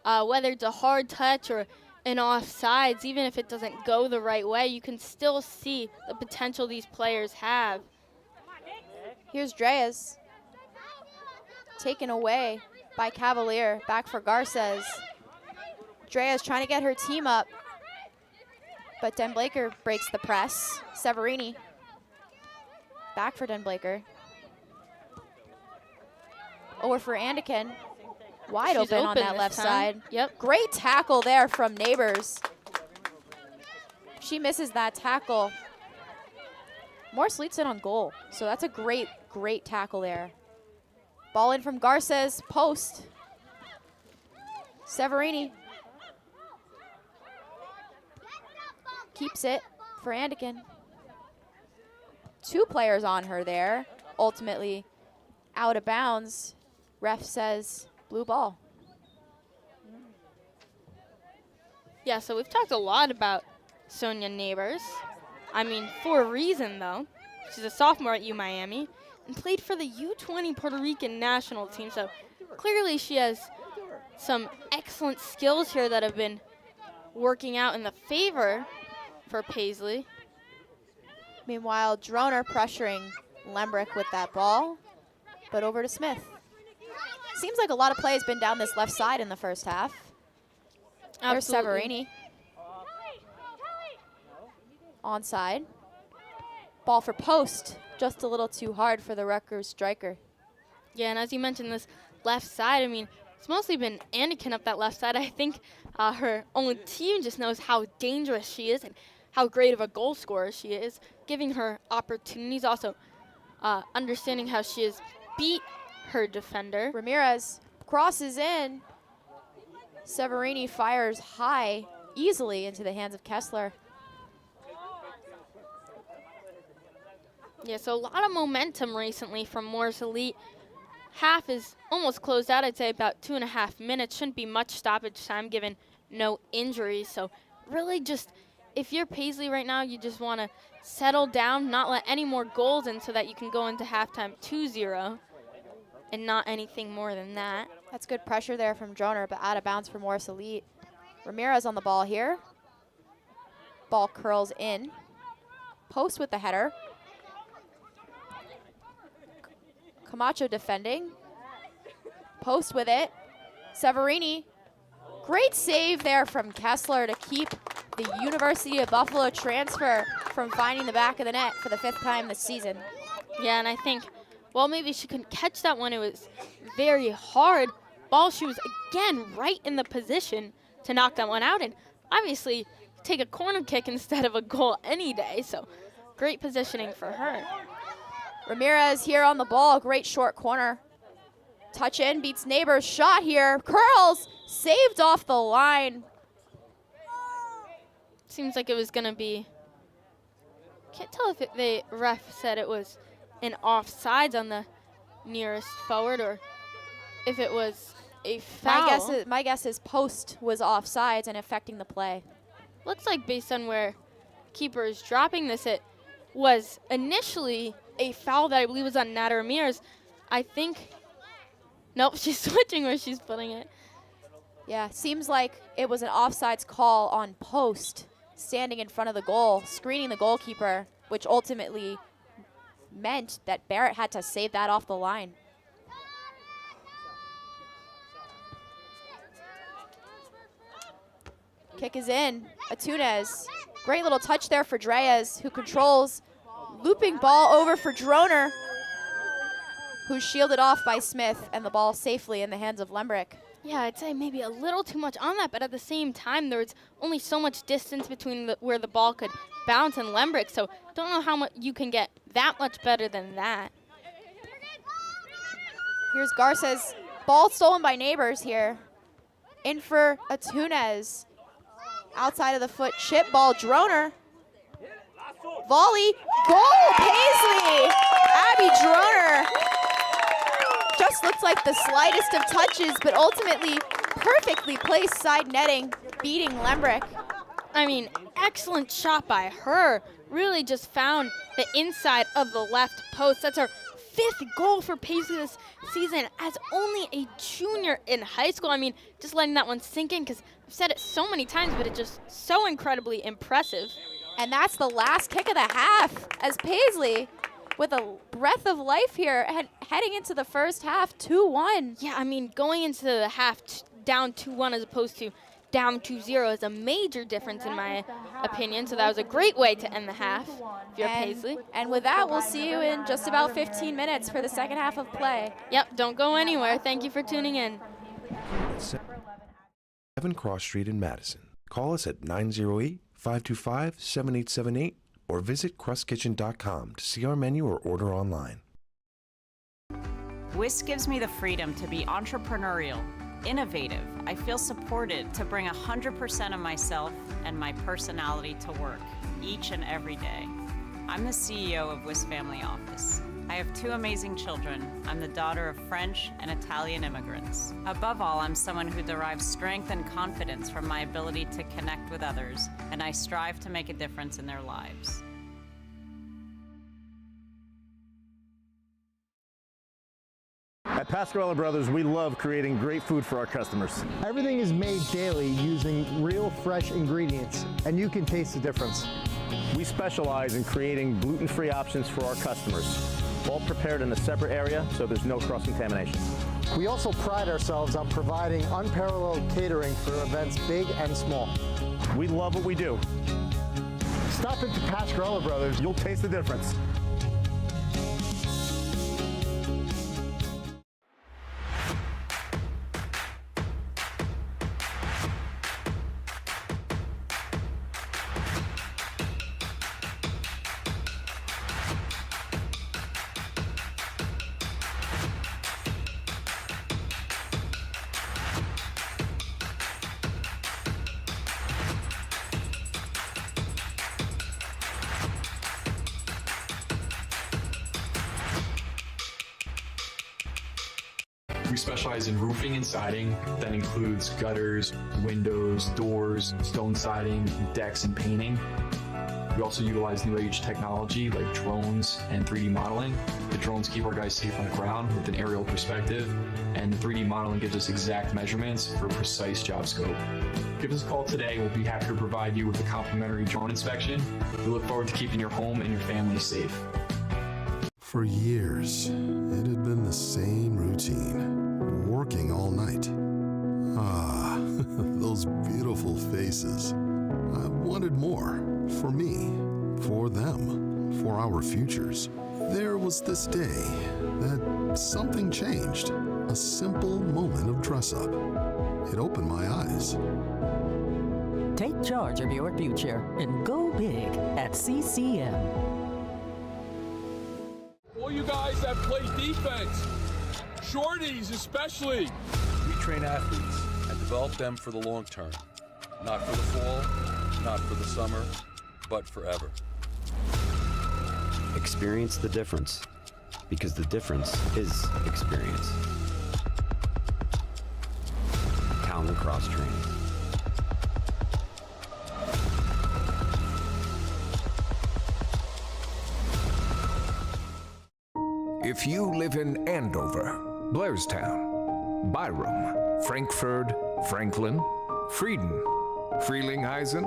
whether it's a hard touch or an offsides, even if it doesn't go the right way, you can still see the potential these players have. Here's Dreas. Taken away by Cavalier. Back for Garces. Dreas trying to get her team up, but Den Blaker breaks the press. Severini. Back for Den Blaker. Over for Andekin. Wide She's open on that left time. side. Yep. Great tackle there from Neighbors. She misses that tackle. Morris Elite's in on goal, so that's a great, great tackle there. Ball in from Garces, post. Severini. Keeps it for Andekin. 2 players on her there. Ultimately out of bounds. Ref says blue ball. Yeah, so we've talked a lot about Sonia Neighbors. I mean, for a reason, though. She's a sophomore at UMiami and played for the U20 Puerto Rican national team. So clearly she has some excellent skills here that have been working out in the favor for Paisley. Meanwhile, Droner pressuring Lembrick with that ball, but over to Smith. Seems like a lot of play has been down this left side in the first half. There's Severini. Onside. Ball for Post. Just a little too hard for the Rutgers striker. Yeah, and as you mentioned, this left side, I mean, it's mostly been Andekin up that left side. I think her own team just knows how dangerous she is and how great of a goal scorer she is, giving her opportunities, also understanding how she has beat her defender. Ramirez crosses in. Severini fires high, easily into the hands of Kessler. Yeah, so a lot of momentum recently from Morris Elite. Half is almost closed out. I'd say about 2.5 minutes. Shouldn't be much stoppage time given no injuries. So really just, if you're Paisley right now, you just want to settle down, not let any more goals in so that you can go into halftime 2-0 and not anything more than that. That's good pressure there from Droner, but out of bounds for Morris Elite. Ramirez on the ball here. Ball curls in. Post with the header. Camacho defending. Post with it. Severini. Great save there from Kessler to keep the University of Buffalo transfer from finding the back of the net for the 5th time this season. Yeah, and I think, well, maybe she couldn't catch that one. It was very hard. Ball, she was again right in the position to knock that one out. And obviously take a corner kick instead of a goal any day, so great positioning for her. Ramirez here on the ball, great short corner. Touch in, beats Neighbors, shot here, curls, saved off the line. Seems like it was gonna be, can't tell if the ref said it was an offsides on the nearest forward or if it was a foul. My guess is post was offsides and affecting the play. Looks like based on where keeper is dropping this, it was initially a foul that I believe was on Nata Ramirez. I think, nope, she's switching where she's putting it. Yeah, seems like it was an offsides call on post, standing in front of the goal, screening the goalkeeper, which ultimately meant that Barrett had to save that off the line. Kick is in. Atunez. Great little touch there for Dreas, who controls. Looping ball over for Droner, who's shielded off by Smith, and the ball safely in the hands of Lembrick. Yeah, I'd say maybe a little too much on that, but at the same time, there was only so much distance between where the ball could bounce and Lembrick, so don't know how much you can get that much better than that. Here's Garces. Ball stolen by Neighbors here. In for Atunez. Outside of the foot, chip ball, Droner. Volley, goal, Paisley! Abby Droner. Just looks like the slightest of touches, but ultimately perfectly placed side netting, beating Lembrick. I mean, excellent shot by her. Really just found the inside of the left post. That's her 5th goal for Paisley this season as only a junior in high school. I mean, just letting that one sink in because I've said it so many times, but it's just so incredibly impressive. And that's the last kick of the half as Paisley, with a breath of life here, heading into the first half, 2-1. Yeah, I mean, going into the half down 2-1 as opposed to down 2-0 is a major difference in my opinion. So that was a great way to end the half if you're Paisley. And with that, we'll see you in just about 15 minutes for the second half of play. Yep, don't go anywhere. Thank you for tuning in. 7 Cross Street in Madison. Call us at 908-525-7878 or visit crustkitchen.com to see our menu or order online. WISC gives me the freedom to be entrepreneurial, innovative. I feel supported to bring 100% of myself and my personality to work each and every day. I'm the CEO of WISC Family Office. I have 2 amazing children. I'm the daughter of French and Italian immigrants. Above all, I'm someone who derives strength and confidence from my ability to connect with others, and I strive to make a difference in their lives. At Pascarella Brothers, we love creating great food for our customers. Everything is made daily using real fresh ingredients, and you can taste the difference. We specialize in creating gluten-free options for our customers, all prepared in a separate area so there's no cross-contamination. We also pride ourselves on providing unparalleled catering for events big and small. We love what we do. Stop into Pascarella Brothers. You'll taste the difference. We specialize in roofing and siding. That includes gutters, windows, doors, stone siding, decks, and painting. We also utilize new age technology like drones and 3D modeling. The drones keep our guys safe on the ground with an aerial perspective, and the 3D modeling gives us exact measurements for a precise job scope. Give us a call today. We'll be happy to provide you with a complimentary drone inspection. We look forward to keeping your home and your family safe. For years, it had been the same routine, working all night. Ah, those beautiful faces. I wanted more, for me, for them, for our futures. There was this day that something changed, a simple moment of dress up. It opened my eyes. Take charge of your future and go big at CCM. All you guys that play defense, shorties especially. We train athletes and develop them for the long term. Not for the fall, not for the summer, but forever. Experience the difference, because the difference is experience. Calvin Cross Training. If you live in Andover, Blairstown, Byram, Frankfurt, Franklin, Frieden, Frelinghuysen,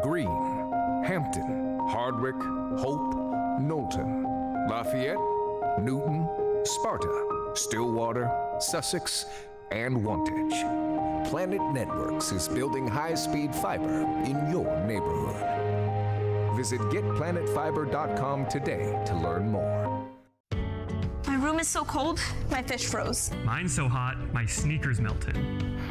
Greene, Hampton, Hardwick, Hope, Knowlton, Lafayette, Newton, Sparta, Stillwater, Sussex, and Wantage, Planet Networks is building high-speed fiber in your neighborhood. Visit getplanetfiber.com today to learn more. My room is so cold, my fish froze. Mine's so hot, my sneakers melted.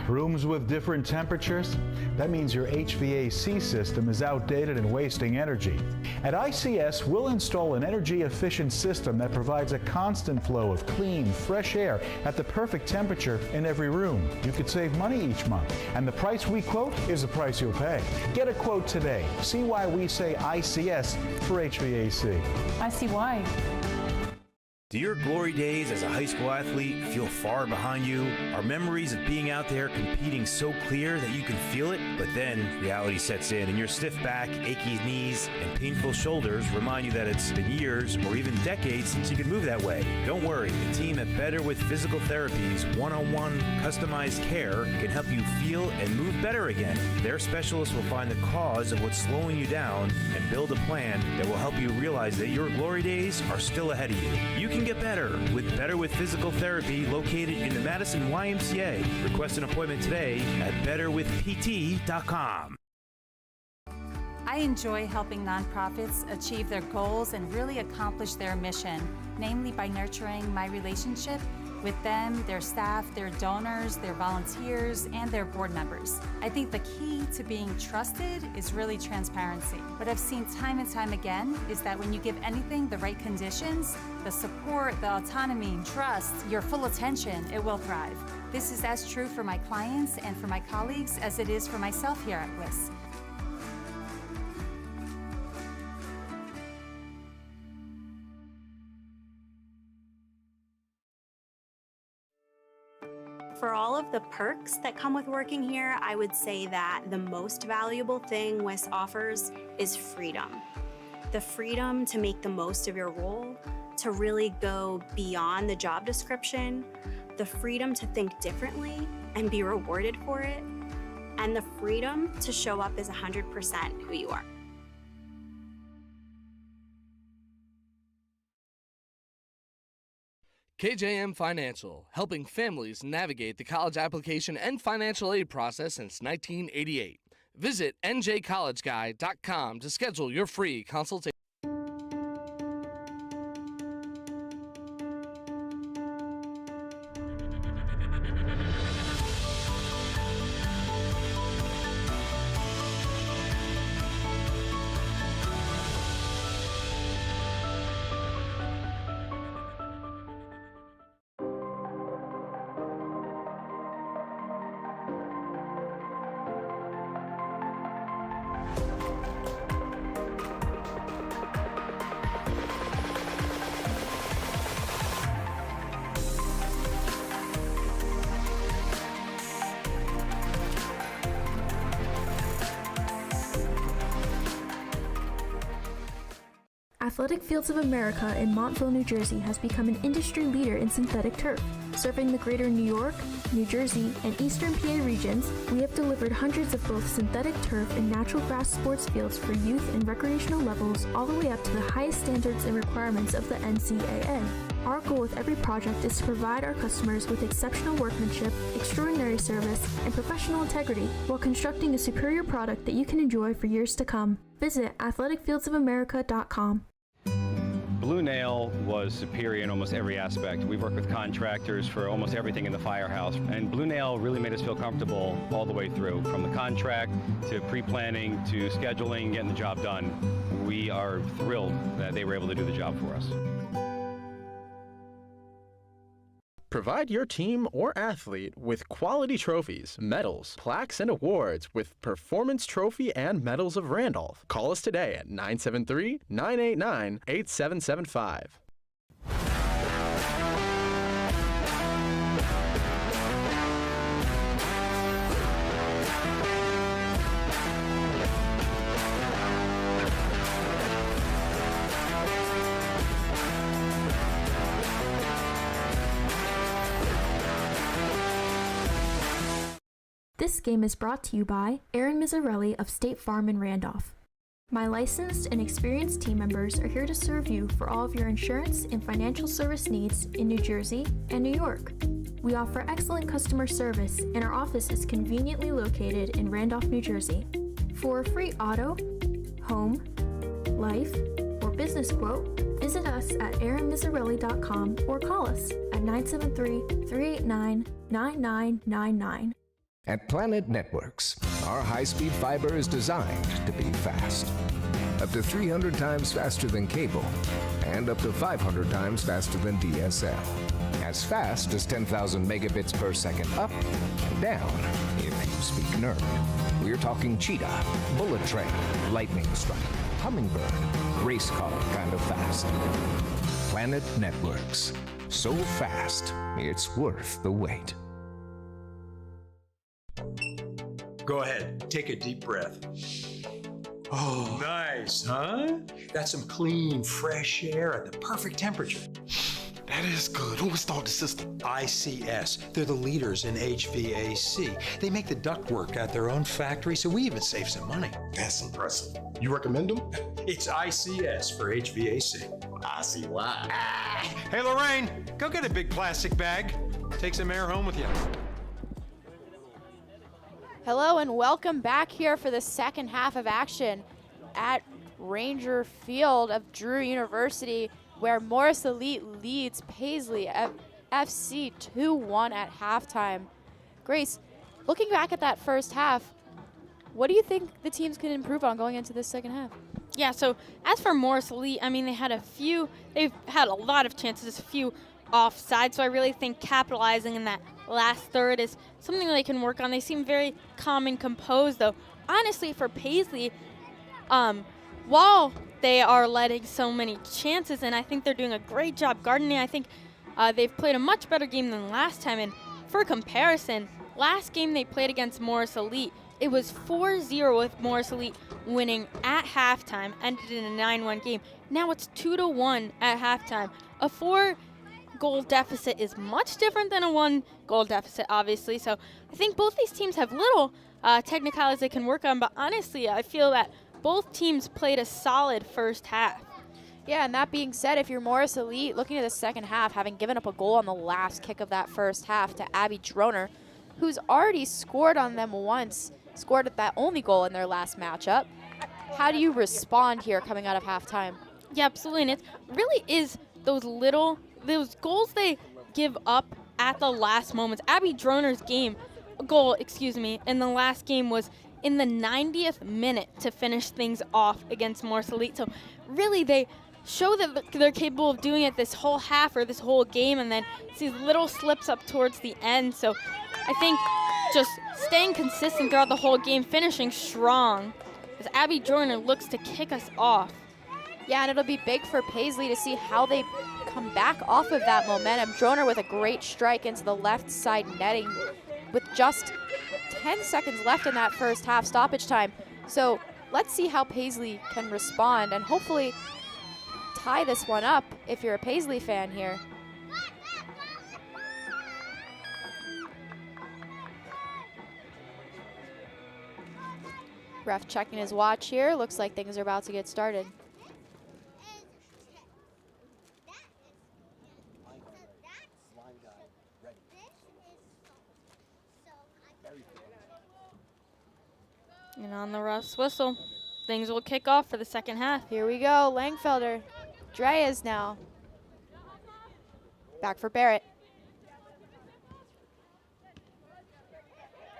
Rooms with different temperatures? That means your HVAC system is outdated and wasting energy. At ICS, we'll install an energy-efficient system that provides a constant flow of clean, fresh air at the perfect temperature in every room. You could save money each month, and the price we quote is the price you'll pay. Get a quote today. See why we say ICS for HVAC. I see why. Do your glory days as a high school athlete feel far behind you? Are memories of being out there competing so clear that you can feel it? But then reality sets in and your stiff back, achy knees, and painful shoulders remind you that it's been years or even decades since you could move that way. Don't worry, the team at Better with Physical Therapy's one-on-one customized care can help you feel and move better again. Their specialists will find the cause of what's slowing you down and build a plan that will help you realize that your glory days are still ahead of you. You can get better with Physical Therapy located in the Madison YMCA. Request an appointment today at betterwithpt.com. I enjoy helping nonprofits achieve their goals and really accomplish their mission, namely by nurturing my relationship with them, their staff, their donors, their volunteers, and their board members. I think the key to being trusted is really transparency. What I've seen time and time again is that when you give anything the right conditions, the support, the autonomy, trust, your full attention, it will thrive. This is as true for my clients and for my colleagues as it is for myself here at WIS. For all of the perks that come with working here, I would say that the most valuable thing WIS offers is freedom. The freedom to make the most of your role, to really go beyond the job description, the freedom to think differently and be rewarded for it, and the freedom to show up as 100% who you are. KJM Financial, helping families navigate the college application and financial aid process since 1988. Visit njcollegeguy.com to schedule your free consultation. Athletic Fields of America in Montville, New Jersey has become an industry leader in synthetic turf. Serving the greater New York, New Jersey, and Eastern PA regions, we have delivered hundreds of both synthetic turf and natural grass sports fields for youth and recreational levels all the way up to the highest standards and requirements of the NCAA. Our goal with every project is to provide our customers with exceptional workmanship, extraordinary service, and professional integrity while constructing a superior product that you can enjoy for years to come. Visit athleticfieldsofamerica.com. Blue Nail was superior in almost every aspect. We've worked with contractors for almost everything in the firehouse, and Blue Nail really made us feel comfortable all the way through, from the contract to pre-planning to scheduling, getting the job done. We are thrilled that they were able to do the job for us. Provide your team or athlete with quality trophies, medals, plaques, and awards with Performance Trophy and Medals of Randolph. Call us today at 973-989-8775. This game is brought to you by Aaron Mizzarelli of State Farm in Randolph. My licensed and experienced team members are here to serve you for all of your insurance and financial service needs in New Jersey and New York. We offer excellent customer service, and our office is conveniently located in Randolph, New Jersey. For a free auto, home, life, or business quote, visit us at aaronmizzarelli.com or call us at 973-389-9999. At Planet Networks, our high-speed fiber is designed to be fast. Up to 300 times faster than cable, and up to 500 times faster than DSL. As fast as 10,000 megabits per second up and down, if you speak nerd. We're talking cheetah, bullet train, lightning strike, hummingbird, race car kind of fast. Planet Networks. So fast, it's worth the wait. Go ahead, take a deep breath. Oh, nice, huh? That's some clean, fresh air at the perfect temperature. That is good. Who installed the system? ICS. They're the leaders in HVAC. They make the ductwork at their own factory, so we even save some money. That's impressive. You recommend them? It's ICS for HVAC. I see why. Hey, Lorraine, go get a big plastic bag. Take some air home with you. Hello and welcome back here for the second half of action at Ranger Field of Drew University, where Morris Elite leads Paisley FC 2-1 at halftime. Grace, looking back at that first half, what do you think the teams can improve on going into this second half? Yeah, so as for Morris Elite, I mean, they've had a lot of chances, a few offside, so I really think capitalizing in that last third is something they can work on. They seem very calm and composed, though. Honestly, for Paisley, while they are letting so many chances, and I think they're doing a great job guarding it, I think they've played a much better game than last time. And for comparison, last game they played against Morris Elite, it was 4-0 with Morris Elite winning at halftime, ended in a 9-1 game. Now it's 2-1 at halftime. A 4-goal deficit is much different than a 1-goal deficit, obviously. So I think both these teams have little technicalities they can work on, but honestly, I feel that both teams played a solid first half. Yeah, and that being said, if you're Morris Elite, looking at the second half, having given up a goal on the last kick of that first half to Abby Droner, who's already scored on them once, scored that only goal in their last matchup. How do you respond here coming out of halftime? Yeah, absolutely, and it really is those goals they give up at the last moments. Abby Droner's goal in the last game was in the 90th minute to finish things off against Morris Elite. So really they show that they're capable of doing it this whole half or this whole game, and then it's these little slips up towards the end. So I think just staying consistent throughout the whole game, finishing strong, as Abby Droner looks to kick us off. Yeah, and it'll be big for Paisley to see how they come back off of that momentum. Droner with a great strike into the left side netting with just 10 seconds left in that first half stoppage time. So let's see how Paisley can respond and hopefully tie this one up if you're a Paisley fan here. Ref checking his watch here. Looks like things are about to get started. And on the ref's whistle, things will kick off for the second half. Here we go, Langfelder. Dreyes now. Back for Barrett.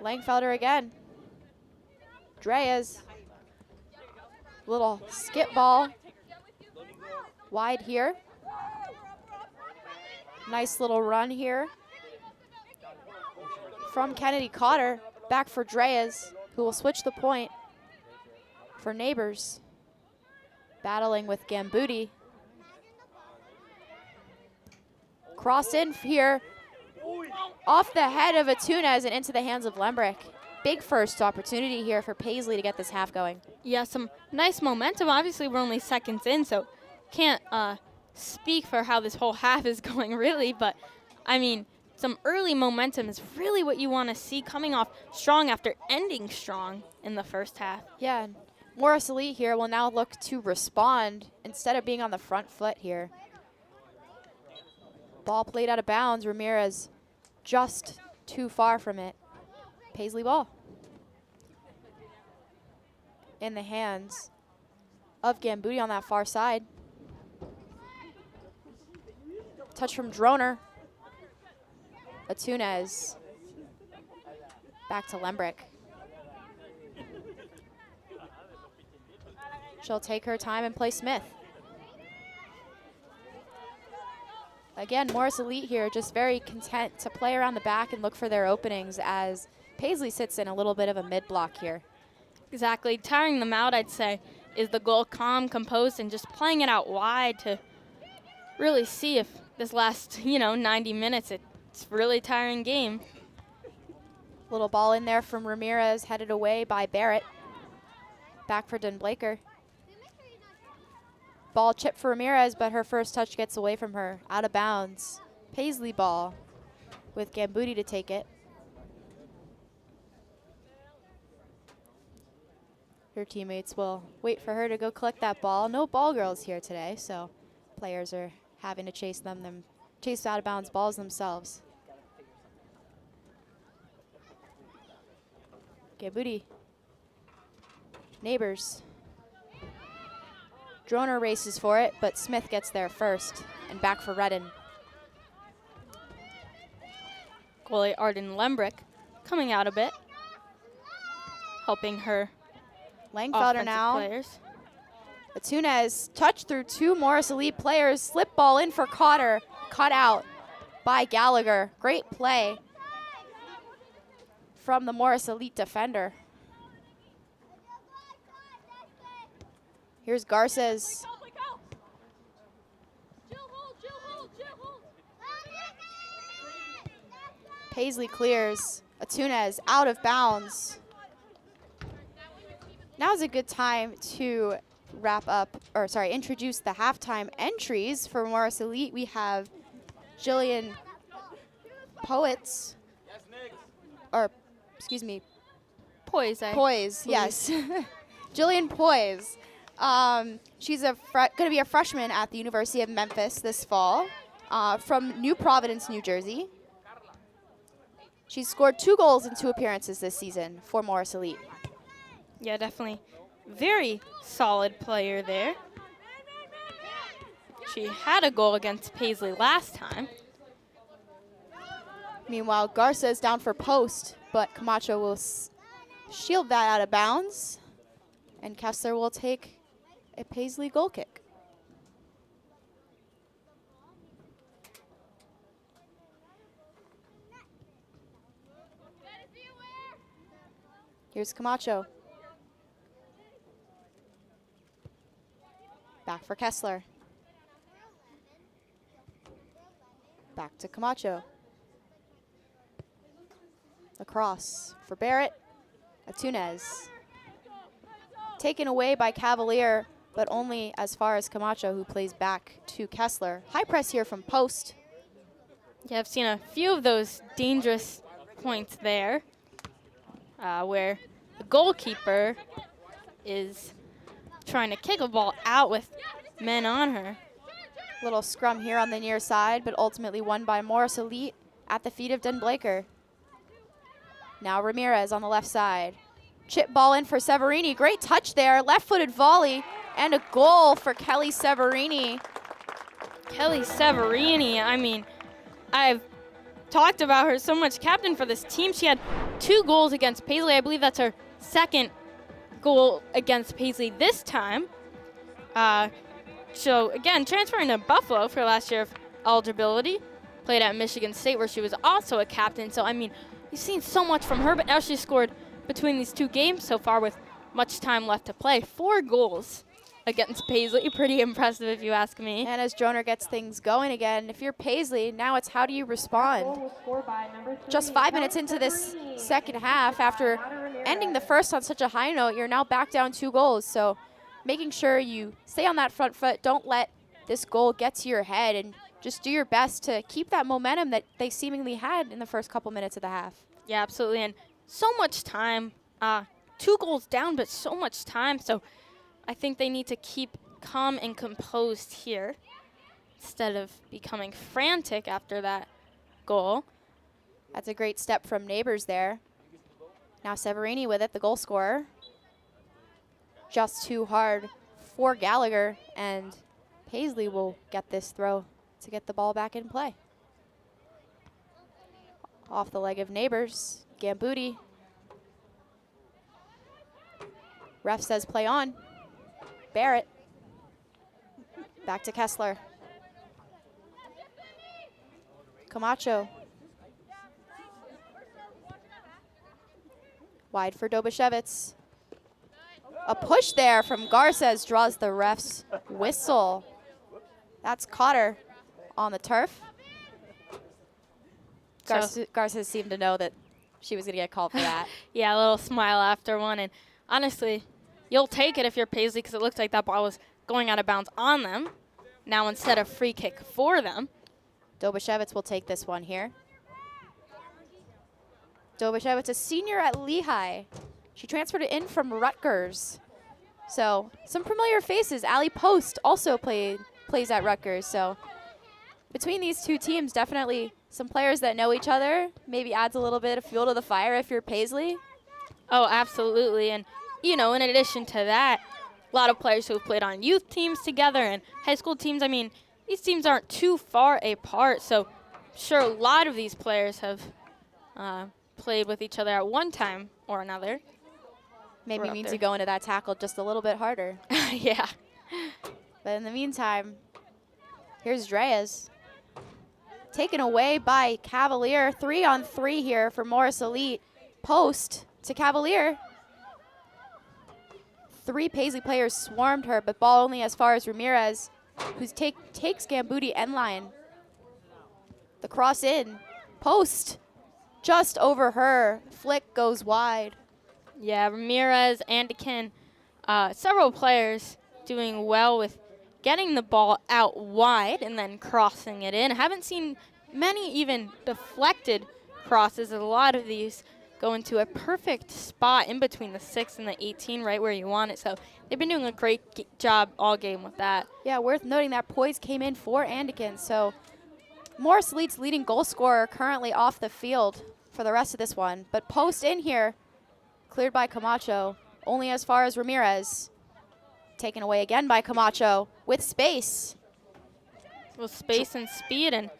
Langfelder again. Dreyes. Little skip ball. Wide here. Nice little run here from Kennedy Cotter. Back for Dreyes, who will switch the point for Neighbors. Battling with Gambuti. Cross in here. Off the head of Atunez and into the hands of Lembrick. Big first opportunity here for Paisley to get this half going. Yeah, some nice momentum. Obviously, we're only seconds in, so can't speak for how this whole half is going, really. But, I mean, some early momentum is really what you want to see, coming off strong after ending strong in the first half. Yeah, and Morris Elite here will now look to respond instead of being on the front foot here. Ball played out of bounds. Ramirez just too far from it. Paisley ball. In the hands of Gambuti on that far side. Touch from Droner. Atunez. Back to Lembrick. She'll take her time and play Smith. Again, Morris Elite here, just very content to play around the back and look for their openings as Paisley sits in a little bit of a mid-block here. Exactly. Tiring them out, I'd say, is the goal. Calm, composed, and just playing it out wide to really see if this last, 90 minutes, it's a really tiring game. Little ball in there from Ramirez, headed away by Barrett. Back for Den Blaker. Ball chip for Ramirez, but her first touch gets away from her, out of bounds. Paisley ball with Gambuti to take it. Her teammates will wait for her to go collect that ball. No ball girls here today, so players are having to chase out of bounds balls themselves. Gambuti. Neighbors. Droner races for it, but Smith gets there first. And back for Redden. Goalie Arden Lembrick coming out a bit, helping her Langfelder now. Players. Atunez touch through two Morris Elite players. Slip ball in for Cotter. Cut out by Gallagher. Great play from the Morris Elite defender. Here's Garces. Paisley clears. Atunez out of bounds. Now's a good time to introduce the halftime entries for Morris Elite. We have Jillian Poise, yes. Jillian Poise. She's going to be a freshman at the University of Memphis this fall from New Providence, New Jersey. She's scored 2 goals in 2 appearances this season for Morris Elite. Yeah, definitely. Very solid player there. She had a goal against Paisley last time. Meanwhile, Garza is down for post, but Camacho will shield that out of bounds. And Kessler will take a Paisley goal kick. Here's Camacho. Back for Kessler. Back to Camacho. Across for Barrett. Atunez. Taken away by Cavalier, but only as far as Camacho, who plays back to Kessler. High press here from post. Yeah, I've seen a few of those dangerous points there where the goalkeeper is trying to kick a ball out with men on her. Little scrum here on the near side, but ultimately won by Morris Elite at the feet of Den Blaker. Now Ramirez on the left side. Chip ball in for Severini. Great touch there. Left-footed volley and a goal for Kelly Severini Kelly Severini, I mean, I've talked about her so much, captain for this team. She had 2 goals against Paisley. I believe that's her second goal against Paisley this time. So again, transferring to Buffalo for last year of eligibility. Played at Michigan State where she was also a captain. So I mean, we've seen so much from her, but now she scored between these 2 games so far with much time left to play. 4 goals against Paisley. Pretty impressive if you ask me. And as Droner gets things going again, if you're Paisley, now it's how do you respond? Just 5 minutes into this second half, after ending the first on such a high note, you're now back down 2 goals. So making sure you stay on that front foot, don't let this goal get to your head, and just do your best to keep that momentum that they seemingly had in the first couple minutes of the half. Yeah, absolutely. And so much time. 2 goals down, but so much time. So I think they need to keep calm and composed here instead of becoming frantic after that goal. That's a great step from Neighbors there. Now Severini with it, the goal scorer. Just too hard for Gallagher, and Paisley will get this throw to get the ball back in play. Off the leg of Neighbors, Gambuti. Ref says play on. Barrett. Back to Kessler. Camacho. Wide for Dobashevitz. A push there from Garces draws the ref's whistle. That's Cotter on the turf. Garces seemed to know that she was going to get called for that. Yeah, a little smile after one. And honestly, you'll take it if you're Paisley because it looked like that ball was going out of bounds on them. Now instead of free kick for them. Dobashevitz will take this one here. Dobashevitz, a senior at Lehigh. She transferred it in from Rutgers. So some familiar faces. Allie Post also plays at Rutgers. So between these 2 teams, definitely some players that know each other. Maybe adds a little bit of fuel to the fire if you're Paisley. Oh, absolutely. And, you know, in addition to that, a lot of players who have played on youth teams together and high school teams. I mean, these teams aren't too far apart. So I'm sure a lot of these players have played with each other at one time or another. Maybe means you go into that tackle just a little bit harder. Yeah. But in the meantime, here's Dreas. Taken away by Cavalier. 3-on-3 here for Morris Elite. Post to Cavalier. 3 Paisley players swarmed her, but ball only as far as Ramirez, who takes Gambuti end line. The cross in. Post just over her. Flick goes wide. Yeah, Ramirez, Andikin, several players doing well with getting the ball out wide and then crossing it in. I haven't seen many even deflected crosses. A lot of these go into a perfect spot in between the 6 and the 18, right where you want it. So they've been doing a great job all game with that. Yeah, worth noting that poise came in for Andikin. So Morris Elite's leading goal scorer currently off the field for the rest of this one. But post in here, cleared by Camacho, only as far as Ramirez. Taken away again by Camacho with space. With space and speed, and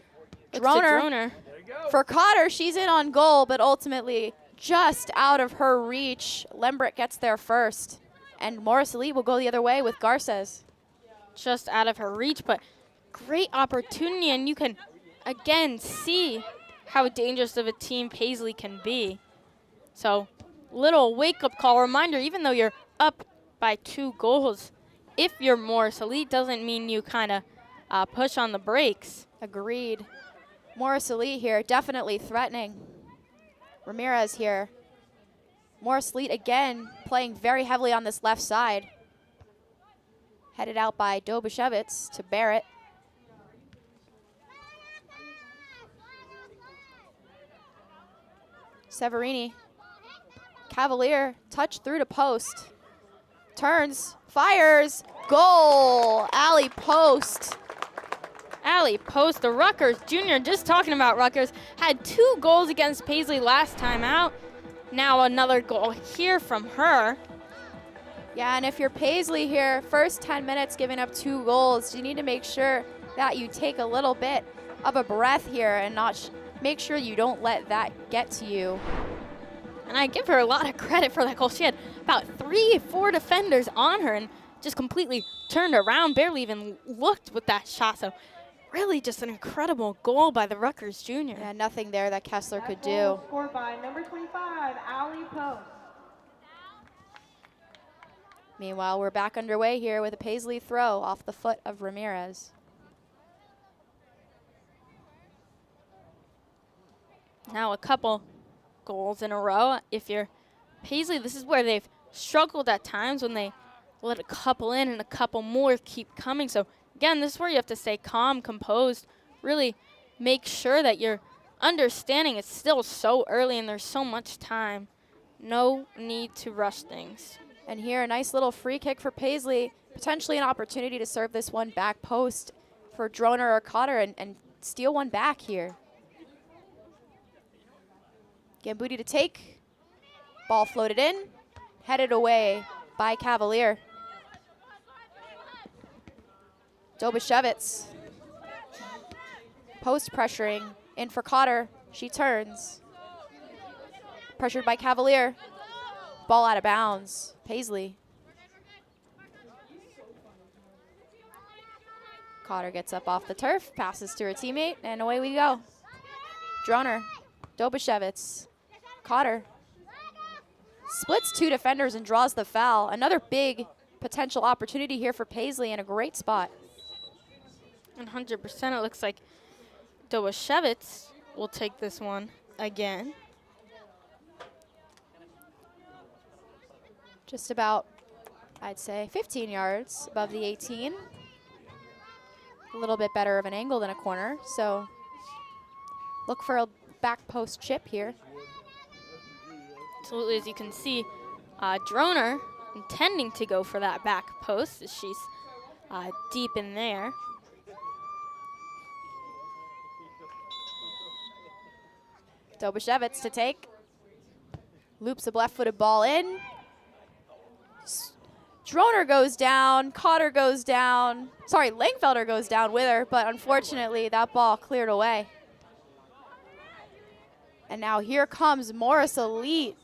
Droner. For Cotter, she's in on goal, but ultimately just out of her reach. Lembrick gets there first, and Morris Elite will go the other way with Garces. Just out of her reach, but great opportunity, and you can again see how dangerous of a team Paisley can be. So little wake-up call reminder, even though you're up by 2 goals, if you're Morris Elite, doesn't mean you kind of push on the brakes. Agreed. Morris Elite here, definitely threatening. Ramirez here. Morris Elite again playing very heavily on this left side. Headed out by Dobashevitz to Barrett. Severini. Cavalier, touch through to post. Turns, fires, goal! Allie Post. Allie Post, the Rutgers junior, just talking about Rutgers, had 2 goals against Paisley last time out. Now another goal here from her. Yeah, and if you're Paisley here, first 10 minutes giving up 2 goals, you need to make sure that you take a little bit of a breath here and not make sure you don't let that get to you. And I give her a lot of credit for that goal. She had about 3-4 defenders on her and just completely turned around, barely even looked with that shot. So really just an incredible goal by the Rutgers junior. Yeah, nothing there that Kessler could do. Scored by number 25, Allie Post. Meanwhile, we're back underway here with a Paisley throw off the foot of Ramirez. Now a couple goals in a row. If you're Paisley, this is where they've struggled at times when they let a couple in and a couple more keep coming. So again, this is where you have to stay calm, composed, really make sure that you're understanding it's still so early and there's so much time. No need to rush things. And here, a nice little free kick for Paisley. Potentially an opportunity to serve this one back post for Droner or Cotter and steal one back here. Gambuti to take. Ball floated in. Headed away by Cavalier. Dobashevitz. Post pressuring. In for Cotter. She turns. Pressured by Cavalier. Ball out of bounds. Paisley. Cotter gets up off the turf, passes to her teammate, and away we go. Droner. Dobashevitz. Cotter. Splits two defenders and draws the foul. Another big potential opportunity here for Paisley in a great spot. 100%. It looks like Dobashevitz will take this one again. Just about, I'd say, 15 yards above the 18. A little bit better of an angle than a corner, so look for a back post chip here. Absolutely, as you can see, Droner intending to go for that back post as she's deep in there. Dobashevitz to take. Loops a left-footed ball in. Droner goes down, Cotter goes down. Sorry, Langfelder goes down with her, but unfortunately that ball cleared away. And now here comes Morris Elite.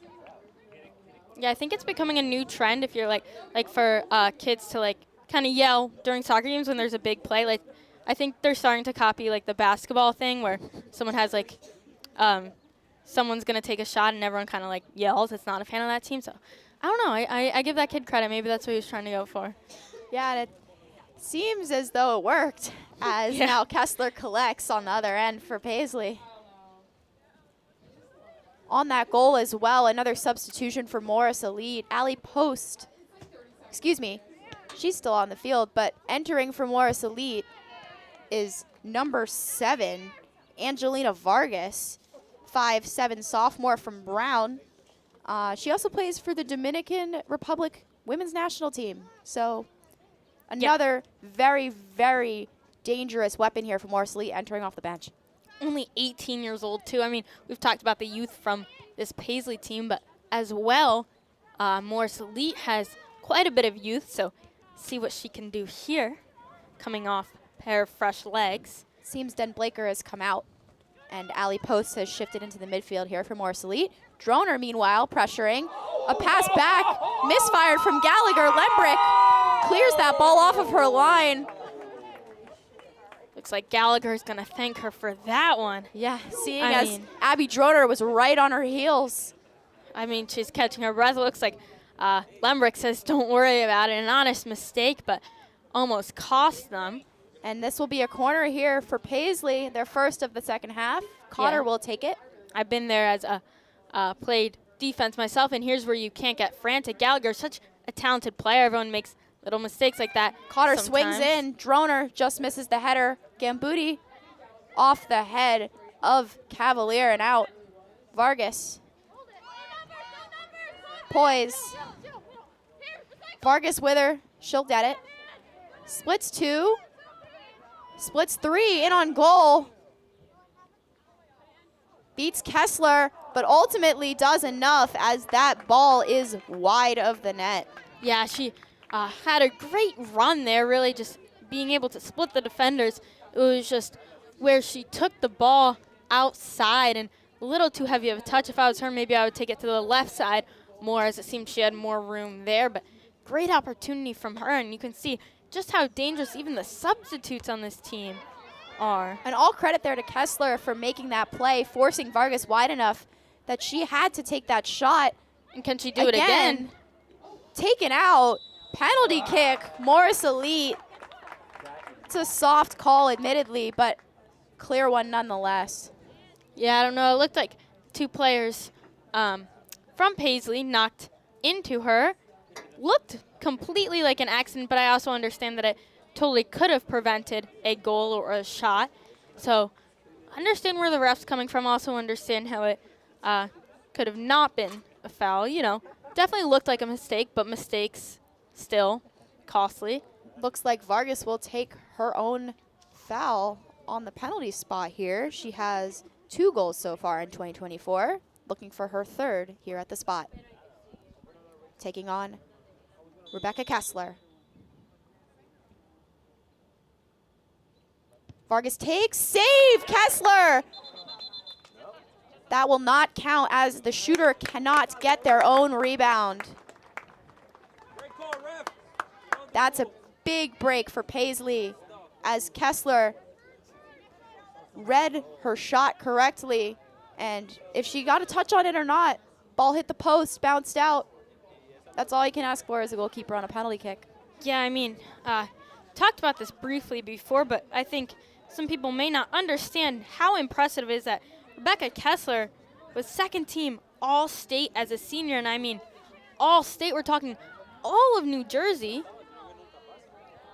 Yeah, I think it's becoming a new trend if you're like for kids to kind of yell during soccer games when there's a big play. Like, I think they're starting to copy the basketball thing where someone has someone's gonna take a shot and everyone kind of yells. It's not a fan of that team, so I don't know. I give that kid credit. Maybe that's what he was trying to go for. Yeah, and it seems as though it worked as now Kessler collects on the other end for Paisley. On that goal as well, another substitution for Morris Elite. Allie Post, excuse me, she's still on the field, but entering for Morris Elite is number 7, Angelina Vargas, 5'7" sophomore from Brown. She also plays for the Dominican Republic women's national team. So another very, very dangerous weapon here for Morris Elite entering off the bench. Only 18 years old, too. I mean, we've talked about the youth from this Paisley team, but as well, Morris Elite has quite a bit of youth, so see what she can do here. Coming off a pair of fresh legs. Seems Den Blaker has come out, and Allie Post has shifted into the midfield here for Morris Elite. Droner, meanwhile, pressuring. A pass back, misfired from Gallagher. Lembrick clears that ball off of her line. Looks like Gallagher's going to thank her for that one. Yeah, seeing as Abby Droner was right on her heels. I mean, she's catching her breath. It looks like Lembrick says, don't worry about it. An honest mistake, but almost cost them. And this will be a corner here for Paisley, their first of the second half. Cotter will take it. I've been there as played defense myself, and here's where you can't get frantic. Gallagher's such a talented player. Everyone makes little mistakes like that. Cotter swings in. Droner just misses the header. Gambuti off the head of Cavalier and out. Vargas. Poise. Vargas with her. She'll get it. Splits 2. Splits 3. In on goal. Beats Kessler, but ultimately does enough as that ball is wide of the net. Yeah, she had a great run there, really just being able to split the defenders It was just where she took the ball outside and a little too heavy of a touch. If I was her, maybe I would take it to the left side more, as it seemed she had more room there. But great opportunity from her, and you can see just how dangerous even the substitutes on this team are. And all credit there to Kessler for making that play, forcing Vargas wide enough that she had to take that shot. And can she do it again? Taken out. Penalty kick. Morris Elite. It's a soft call, admittedly, but clear one nonetheless. Yeah, I don't know. It looked like two players from Paisley knocked into her. Looked completely like an accident, but I also understand that it totally could have prevented a goal or a shot. So understand where the ref's coming from. Also understand how it could have not been a foul. You know, definitely looked like a mistake, but mistakes still costly. Looks like Vargas will take her own foul on the penalty spot here. She has 2 goals so far in 2024, looking for her 3rd here at the spot. Taking on Rebecca Kessler. Vargas takes, save, Kessler! That will not count as the shooter cannot get their own rebound. That's a big break for Paisley as Kessler read her shot correctly, and if she got a touch on it or not, ball hit the post, bounced out. That's all you can ask for as a goalkeeper on a penalty kick. Yeah, I mean, talked about this briefly before, but I think some people may not understand how impressive it is that Rebecca Kessler was 2nd team All-State as a senior, and I mean All-State, we're talking all of New Jersey.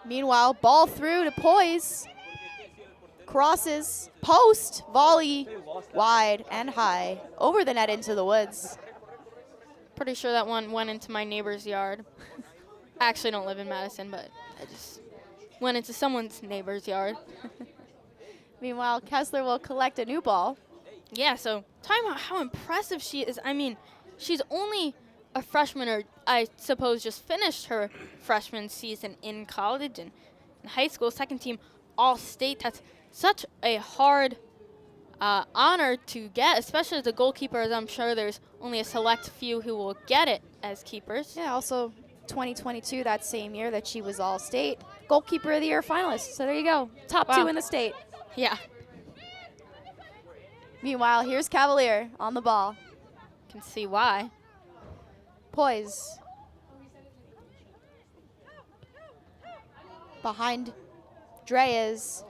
Meanwhile, ball through to Poise. Crosses, post, volley, wide and high, over the net into the woods. Pretty sure that one went into my neighbor's yard. I actually don't live in Madison, but I just went into someone's neighbor's yard. Meanwhile, Kessler will collect a new ball. Yeah, so talking about how impressive she is. I mean, she's only a freshman, or I suppose just finished her freshman season in college and in high school, 2nd team All-State. That's such a hard honor to get, especially as a goalkeeper, as I'm sure there's only a select few who will get it as keepers. Yeah, also 2022, that same year that she was All-State, Goalkeeper of the Year finalist. So there you go, top 2 in the state. Yeah. Meanwhile, here's Cavalier on the ball. Can see why. Poise. Behind Dreas.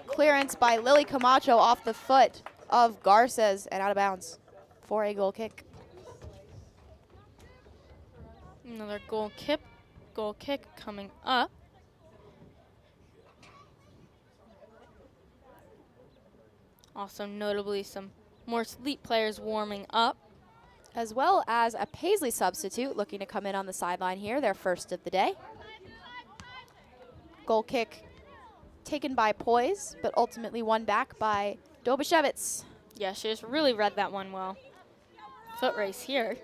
Clearance by Lily Camacho off the foot of Garces and out of bounds for a goal kick. Another goal kick coming up. Also notably some more Sleep players warming up. As well as a Paisley substitute looking to come in on the sideline here, their first of the day. Goal kick taken by Poise, but ultimately won back by Dobashevitz. Yeah, she just really read that one well. Foot race here.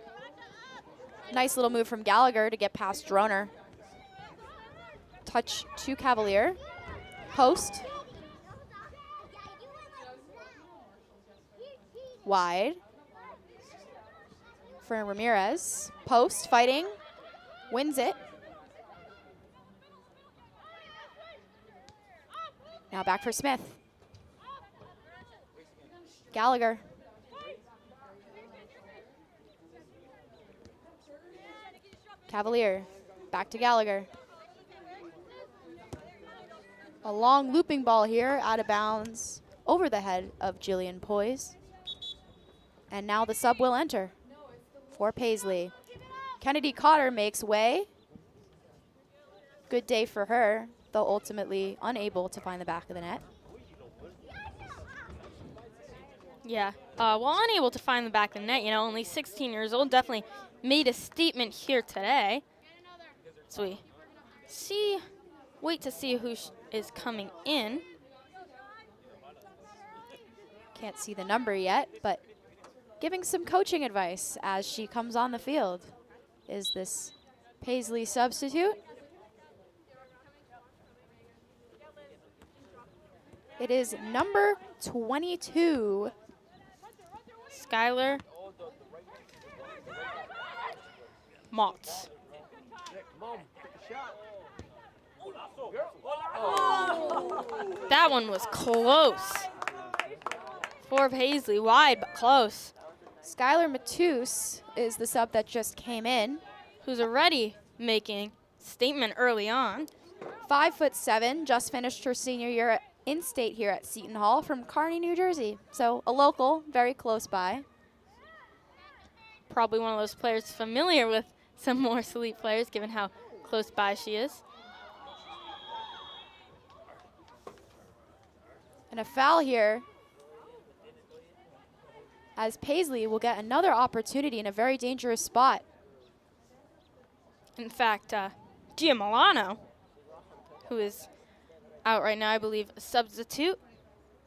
Nice little move from Gallagher to get past Droner. Touch to Cavalier. Post. Wide. For Ramirez. Post, fighting. Wins it. Now back for Smith. Gallagher. Cavalier. Back to Gallagher. A long looping ball here, out of bounds, over the head of Jillian Poise. And now the sub will enter for Paisley. Kennedy Cotter makes way. Good day for her, though ultimately unable to find the back of the net. Yeah, well, unable to find the back of the net, you know, only 16 years old, definitely made a statement here today. So we wait to see who is coming in. Can't see the number yet, but giving some coaching advice as she comes on the field. Is this Paisley substitute? It is number 22. Skylar Maltz. That one was close. For Paisley, wide but close. Skylar Matus is the sub that just came in. Who's already making statement early on. 5'7", just finished her senior year in-state here at Seton Hall from Kearney, New Jersey. So a local, very close by. Probably one of those players familiar with some more Elite players, given how close by she is. And a foul here, as Paisley will get another opportunity in a very dangerous spot. In fact, Gia Milano, who is out right now, I believe, a substitute,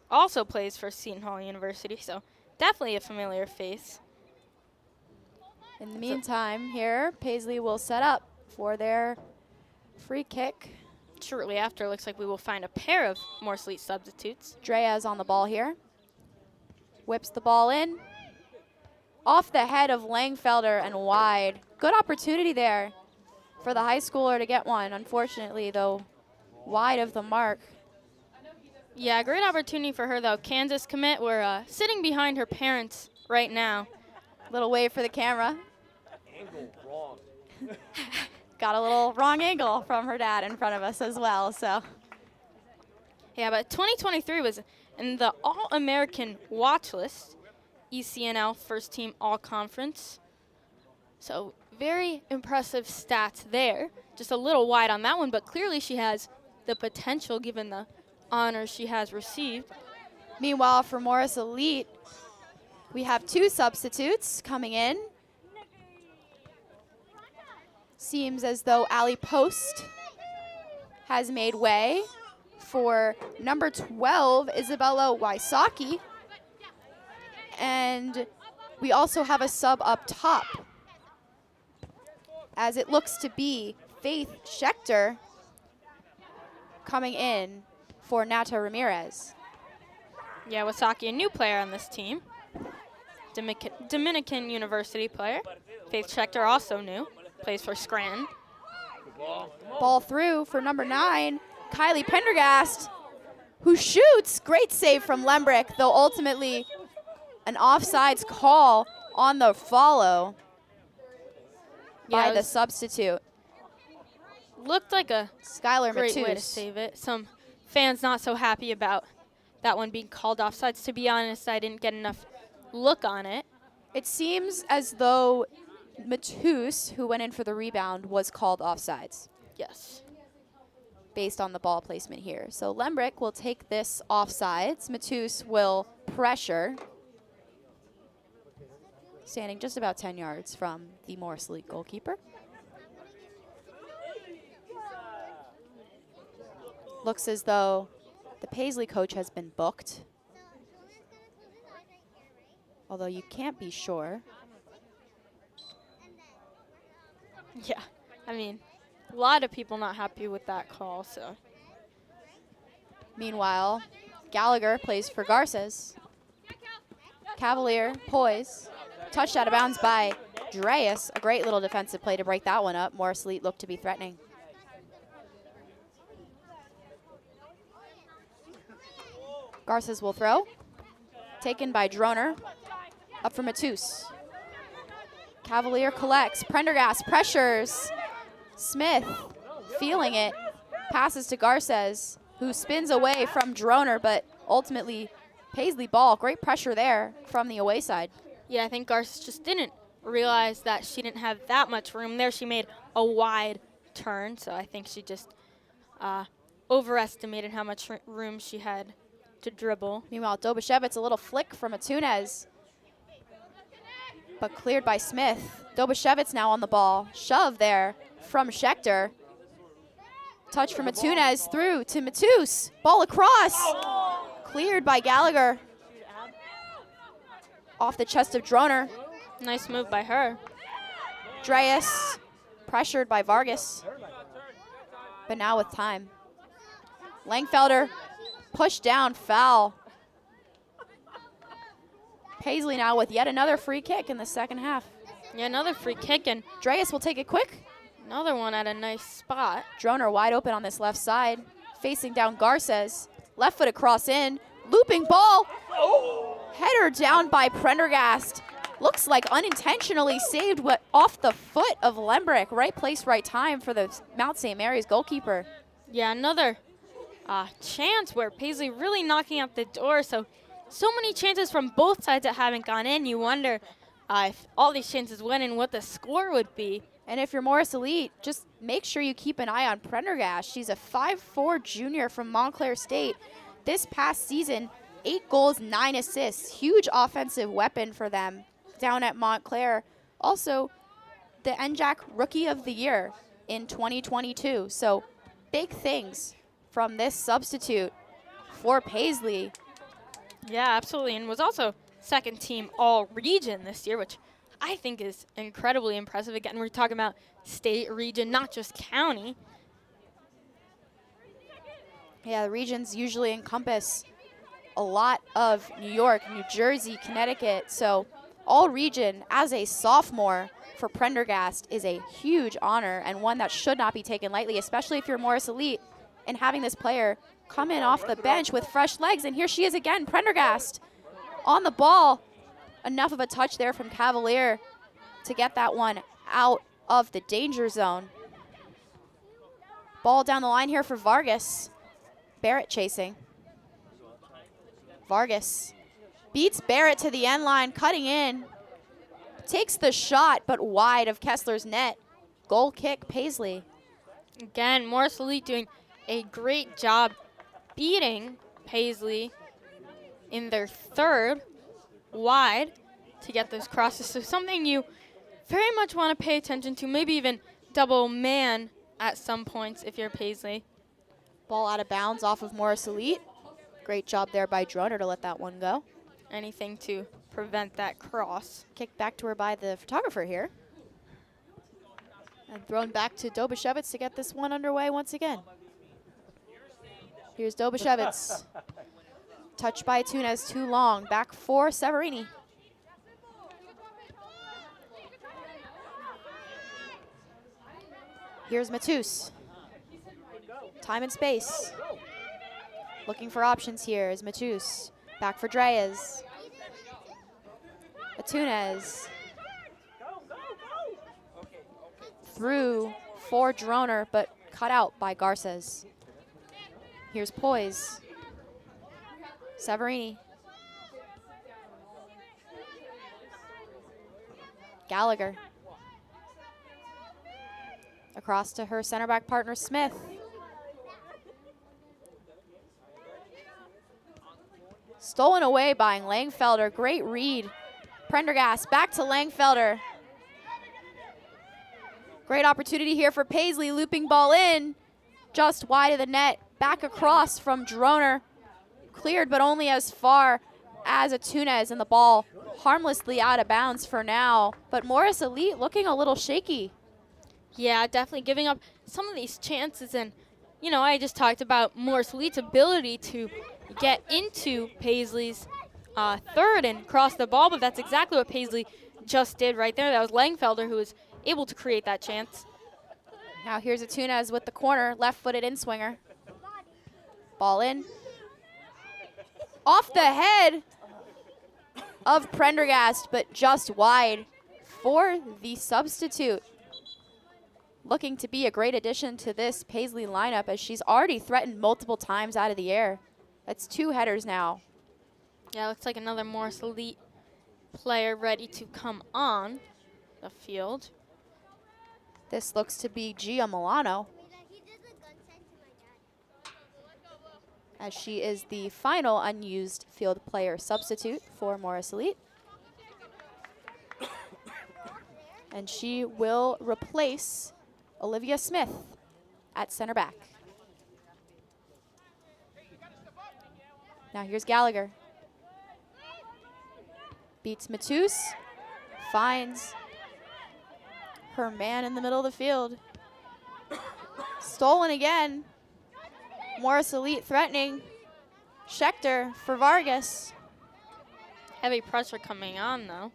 also plays for Seton Hall University, so definitely a familiar face. In the meantime, here, Paisley will set up for their free kick. Shortly after, it looks like we will find a pair of more Elite substitutes. Drea's on the ball here. Whips the ball in. Off the head of Langfelder and wide. Good opportunity there for the high schooler to get one. Unfortunately, though, wide of the mark. Yeah, great opportunity for her, though. Kansas commit. We're sitting behind her parents right now. Little wave for the camera. Got a little wrong angle from her dad in front of us as well, so. Yeah, but 2023 was in the All-American watch list, ECNL First Team All-Conference. So very impressive stats there. Just a little wide on that one, but clearly she has the potential given the honors she has received. Meanwhile, for Morris Elite, we have two substitutes coming in. Seems as though Allie Post has made way for number 12, Isabella Wysocki. And we also have a sub up top, as it looks to be Faith Schechter coming in for Nata Ramirez. Yeah, Wysocki, a new player on this team. Dominican University player. Faith Schechter, also new. Plays for Scranton. Ball through for number 9, Kylie Pendergast, who shoots. Great save from Lembrick, though ultimately an offsides call on the follow by the substitute. Looked like a Skylar great way to Matus. save it. Some fans not so happy about that one being called offsides. To be honest, I didn't get enough look on it. It seems as though Matus, who went in for the rebound, was called offsides. Yes. Based on the ball placement here. So Lembrick will take this offsides. Matus will pressure. Standing just about 10 yards from the Morris Elite goalkeeper. Looks as though the Paisley coach has been booked. Although you can't be sure. Yeah, I mean, a lot of people not happy with that call, so. Meanwhile, Gallagher plays for Garces. Cavalier, poise. Touched out of bounds by Dreas. A great little defensive play to break that one up. Morris Elite looked to be threatening. Garces will throw. Taken by Droner. Up for Matus. Cavalier collects. Prendergast pressures. Smith feeling it. Passes to Garces, who spins away from Droner, but ultimately Paisley ball. Great pressure there from the away side. Yeah, I think Garces just didn't realize that she didn't have that much room there. She made a wide turn, so I think she just overestimated how much room she had to dribble. Meanwhile, Dobashevitz, a little flick from Atunez, but cleared by Smith. Dobashevitz now on the ball. Shove there from Schechter. Touch from Atunez through to Matus. Ball across. Cleared by Gallagher. Off the chest of Droner. Nice move by her. Dreas pressured by Vargas. But now with time. Langfelder push down foul. Paisley now with yet another free kick in the second half. Yeah, another free kick, and Dreas will take it quick. Another one at a nice spot. Droner wide open on this left side, facing down Garces. Left foot across in, looping ball. Header down by Prendergast. Looks like unintentionally saved off the foot of Lembrick. Right place, right time for the Mount St. Mary's goalkeeper. Yeah, another chance where Paisley really knocking out the door. So many chances from both sides that haven't gone in. You wonder if all these chances went in, what the score would be. And if you're Morris Elite, just make sure you keep an eye on Prendergast. She's a 5'4" junior from Montclair State. This past season, 8 goals, 9 assists. Huge offensive weapon for them down at Montclair. Also, the NJAC Rookie of the Year in 2022. So big things from this substitute for Paisley. Yeah, absolutely, and was also second team all-region this year, which I think is incredibly impressive. Again, we're talking about state, region, not just county. Yeah, the regions usually encompass a lot of New York, New Jersey, Connecticut. So all region as a sophomore for Prendergast is a huge honor and one that should not be taken lightly, especially if you're Morris Elite and having this player come in off the bench with fresh legs. And here she is again, Prendergast on the ball. Enough of a touch there from Cavalier to get that one out of the danger zone. Ball down the line here for Vargas. Barrett chasing. Vargas beats Barrett to the end line, cutting in. Takes the shot, but wide of Kessler's net. Goal kick, Paisley. Again, Morris Elite doing a great job beating Paisley in their third wide to get those crosses. So something you very much want to pay attention to, maybe even double man at some points if you're Paisley. Ball out of bounds off of Morris Elite. Great job there by Droner to let that one go. Anything to prevent that cross. Kicked back to her by the photographer here. And thrown back to Dobashevitz to get this one underway once again. Here's Dobashevitz. Touched by Tunes, too long. Back for Severini. Here's Matus. Time and space. Looking for options here is Matus. Back for Dreas. Tunes. Through for Droner, but cut out by Garces. Here's Poise. Severini. Gallagher. Across to her center back partner, Smith. Stolen away by Langfelder. Great read. Prendergast back to Langfelder. Great opportunity here for Paisley. Looping ball in. Just wide of the net. Back across from Droner. Cleared, but only as far as Tunes, and the ball harmlessly out of bounds for now. But Morris Elite looking a little shaky. Yeah, definitely giving up some of these chances. And, you know, I just talked about Morris Elite's ability to get into Paisley's third and cross the ball, but that's exactly what Paisley just did right there. That was Langfelder who was able to create that chance. Now here's Tunes with the corner, left-footed in-swinger. Ball in. Off the head of Prendergast, but just wide for the substitute. Looking to be a great addition to this Paisley lineup as she's already threatened multiple times out of the air. That's 2 headers now. Yeah, looks like another Morris Elite player ready to come on the field. This looks to be Gia Milano, as she is the final unused field player substitute for Morris Elite. And she will replace Olivia Smith at center back. Now here's Gallagher. Beats Matus, finds her man in the middle of the field. Stolen again. Morris Elite threatening. Schechter for Vargas. Heavy pressure coming on, though.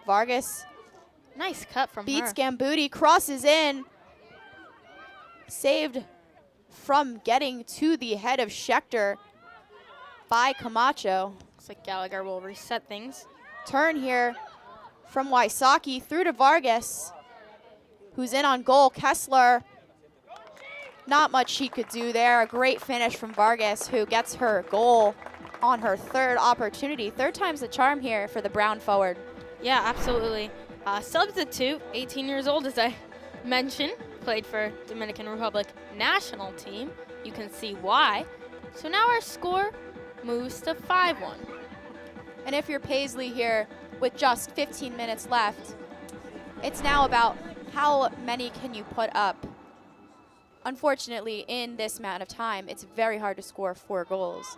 Vargas Nice cut from beats her. Gambuti, crosses in. Saved from getting to the head of Schechter by Camacho. Looks like Gallagher will reset things. Turn here from Wysocki through to Vargas, who's in on goal. Kessler, not much she could do there. A great finish from Vargas, who gets her goal on her third opportunity. Third time's the charm here for the Brown forward. Yeah, absolutely. Substitute, 18 years old, as I mentioned, played for Dominican Republic national team. You can see why. So now our score moves to 5-1. And if you're Paisley here with just 15 minutes left, it's now about how many can you put up. Unfortunately, in this amount of time, it's very hard to score 4 goals.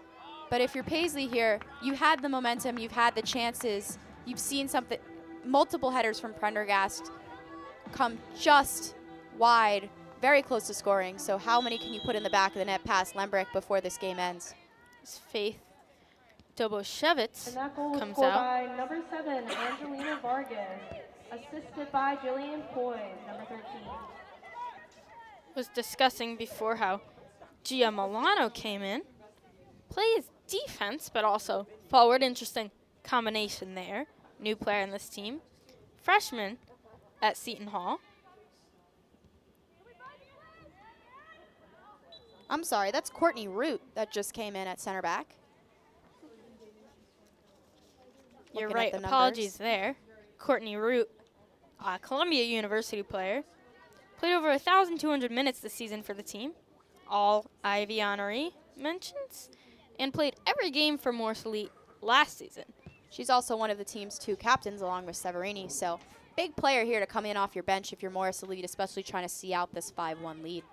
But if you're Paisley here, you had the momentum, you've had the chances, you've seen something, multiple headers from Prendergast come just wide, very close to scoring. So how many can you put in the back of the net past Lembrick before this game ends? It's Faith Doboshevitz And that goal was comes scored out. by number 7, Angelina Vargas, assisted by Jillian Poise, number 13. Was discussing before how Gia Milano came in. Plays defense, but also forward. Interesting combination there. New player in this team. Freshman at Seton Hall. I'm sorry, that's Courtney Root that just came in at center back. You're Looking at right, the apologies numbers. there. Courtney Root, Columbia University player. Played over 1,200 minutes this season for the team. All Ivy honoree mentions. And played every game for Morse Elite last season. She's also one of the team's 2 captains along with Severini. So big player here to come in off your bench if you're Morris Elite, especially trying to see out this 5-1 lead.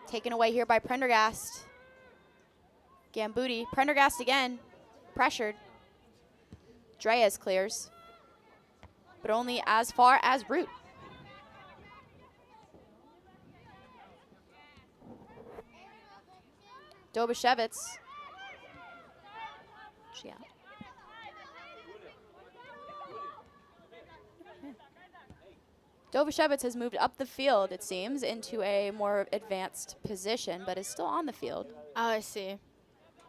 Taken away here by Prendergast. Gambuti, Prendergast again, pressured. Dreas clears, but only as far as Root. Doboshevitz. She out. Doboshevitz has moved up the field, it seems, into a more advanced position, but is still on the field. Oh, I see.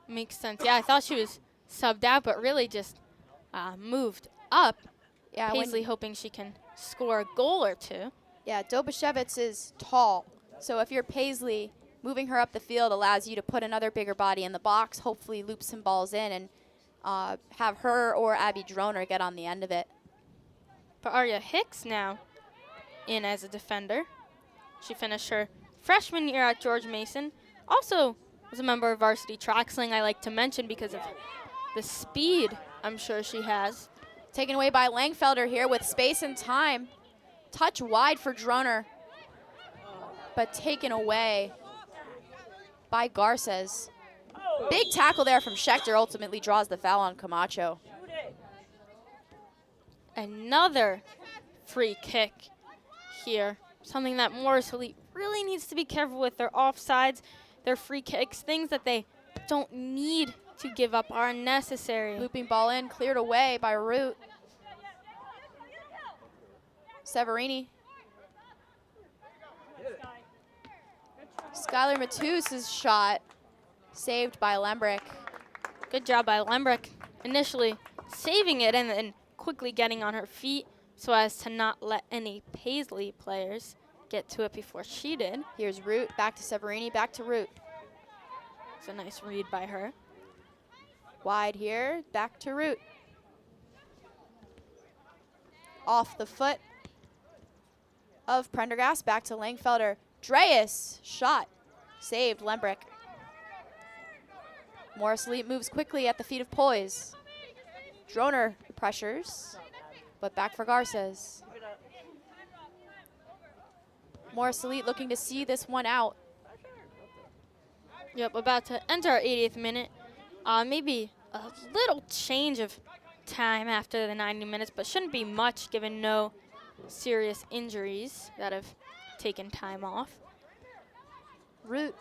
Makes sense. Yeah, I thought she was subbed out, but really just moved up. Yeah, Paisley hoping she can score a goal or 2. Yeah, Doboshevitz is tall, so if you're Paisley, moving her up the field allows you to put another bigger body in the box, hopefully loop some balls in, and have her or Abby Droner get on the end of it. But Arya Hicks now in as a defender. She finished her freshman year at George Mason. Also was a member of varsity track sling, I like to mention because of the speed I'm sure she has. Taken away by Langfelder here with space and time. Touch wide for Droner, but taken away by Garces. Big tackle there from Schechter, ultimately draws the foul on Camacho. Another free kick here. Something that Morris Elite really needs to be careful with. Their offsides, their free kicks, things that they don't need to give up are unnecessary. Looping ball in, cleared away by Root. Severini. Skylar Matus's shot saved by Lembrick. Good job by Lembrick. Initially saving it and then quickly getting on her feet so as to not let any Paisley players get to it before she did. Here's Root, back to Severini, back to Root. It's a nice read by her. Wide here, back to Root. Off the foot of Prendergast, back to Langfelder. Dreas, shot, saved Lembrick. Morris Elite moves quickly at the feet of Poise. Droner pressures, but back for Garces. Morris Elite looking to see this one out. Yep, about to enter our 80th minute. Maybe a little change of time after the 90 minutes, but shouldn't be much given no serious injuries that have taken time off. Root.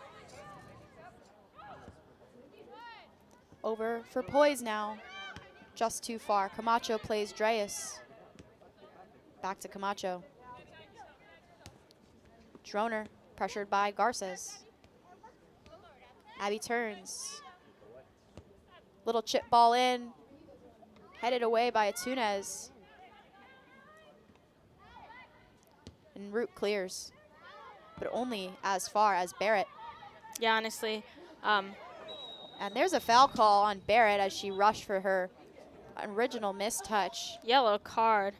Over for Poise now. Just too far. Camacho plays Dreas. Back to Camacho. Droner pressured by Garces. Abby turns. Little chip ball in. Headed away by Atunez. And Root clears. But only as far as Barrett. Yeah, honestly. And there's a foul call on Barrett as she rushed for her original mistouch. Yellow card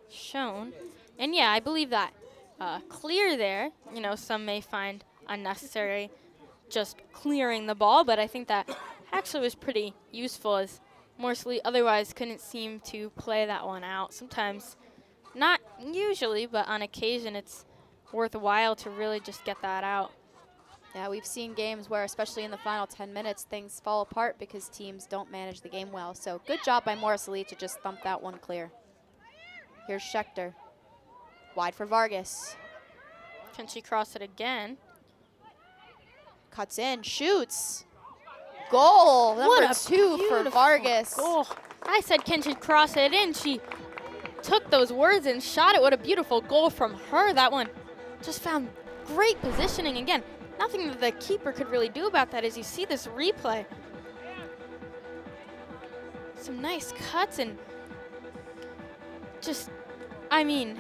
shown. And yeah, I believe that clear there, you know, some may find unnecessary just clearing the ball, but I think that actually was pretty useful as Morsley otherwise couldn't seem to play that one out. Sometimes, not usually, but on occasion it's worthwhile to really just get that out. Yeah, we've seen games where, especially in the final 10 minutes, things fall apart because teams don't manage the game well. So good job by Morsley to just thump that one clear. Here's Schechter. Wide for Vargas. Can she cross it again? Cuts in, shoots. Goal, number What a 2 for Vargas. Goal. I said, can she cross it in? She took those words and shot it. What a beautiful goal from her. That one just found great positioning. Again, nothing that the keeper could really do about that as you see this replay. Some nice cuts and just, I mean,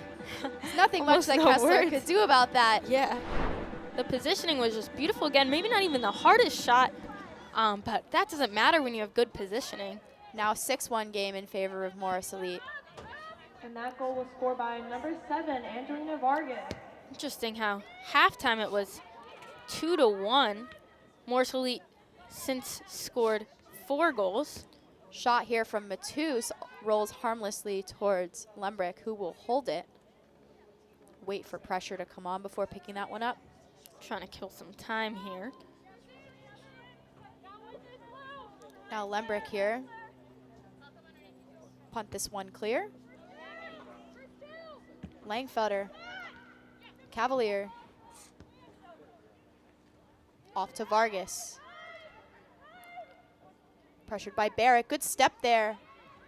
nothing much that Kessler could do about that. Yeah. The positioning was just beautiful. Again, maybe not even the hardest shot, but that doesn't matter when you have good positioning. Now 6-1 game in favor of Morris Elite. And that goal was scored by number 7, Angelina Vargas. Interesting how halftime it was 2-1. Morris Elite since scored 4 goals. Shot here from Matus rolls harmlessly towards Lembrick, who will hold it. Wait for pressure to come on before picking that one up. Trying to kill some time here. Now Lembrick here. Punt this one clear. Langfelder. Cavalier. Off to Vargas. Pressured by Barrett. Good step there,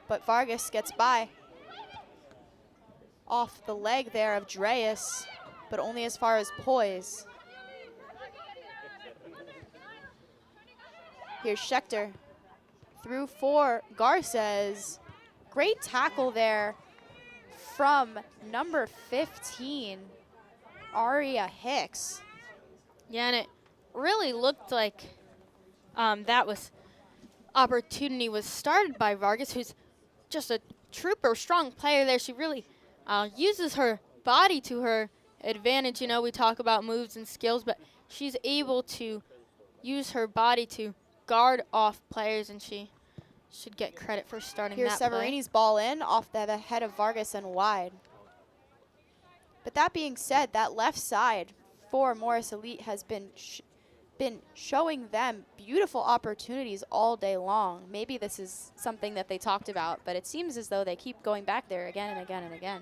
but Vargas gets by. Off the leg there of Dreas, but only as far as Poise. Here's Schechter. Through for Garces. Great tackle there from number 15, Aria Hicks. Yeah, and it really looked like that was opportunity was started by Vargas, who's just a trooper, strong player there. She really uses her body to her advantage. You know, we talk about moves and skills, but she's able to use her body to guard off players, and she should get credit for starting Here's that Severini's ball in off the head of Vargas and wide. But that being said, that left side for Morris Elite has been showing them beautiful opportunities all day long. Maybe this is something that they talked about, but it seems as though they keep going back there again and again and again.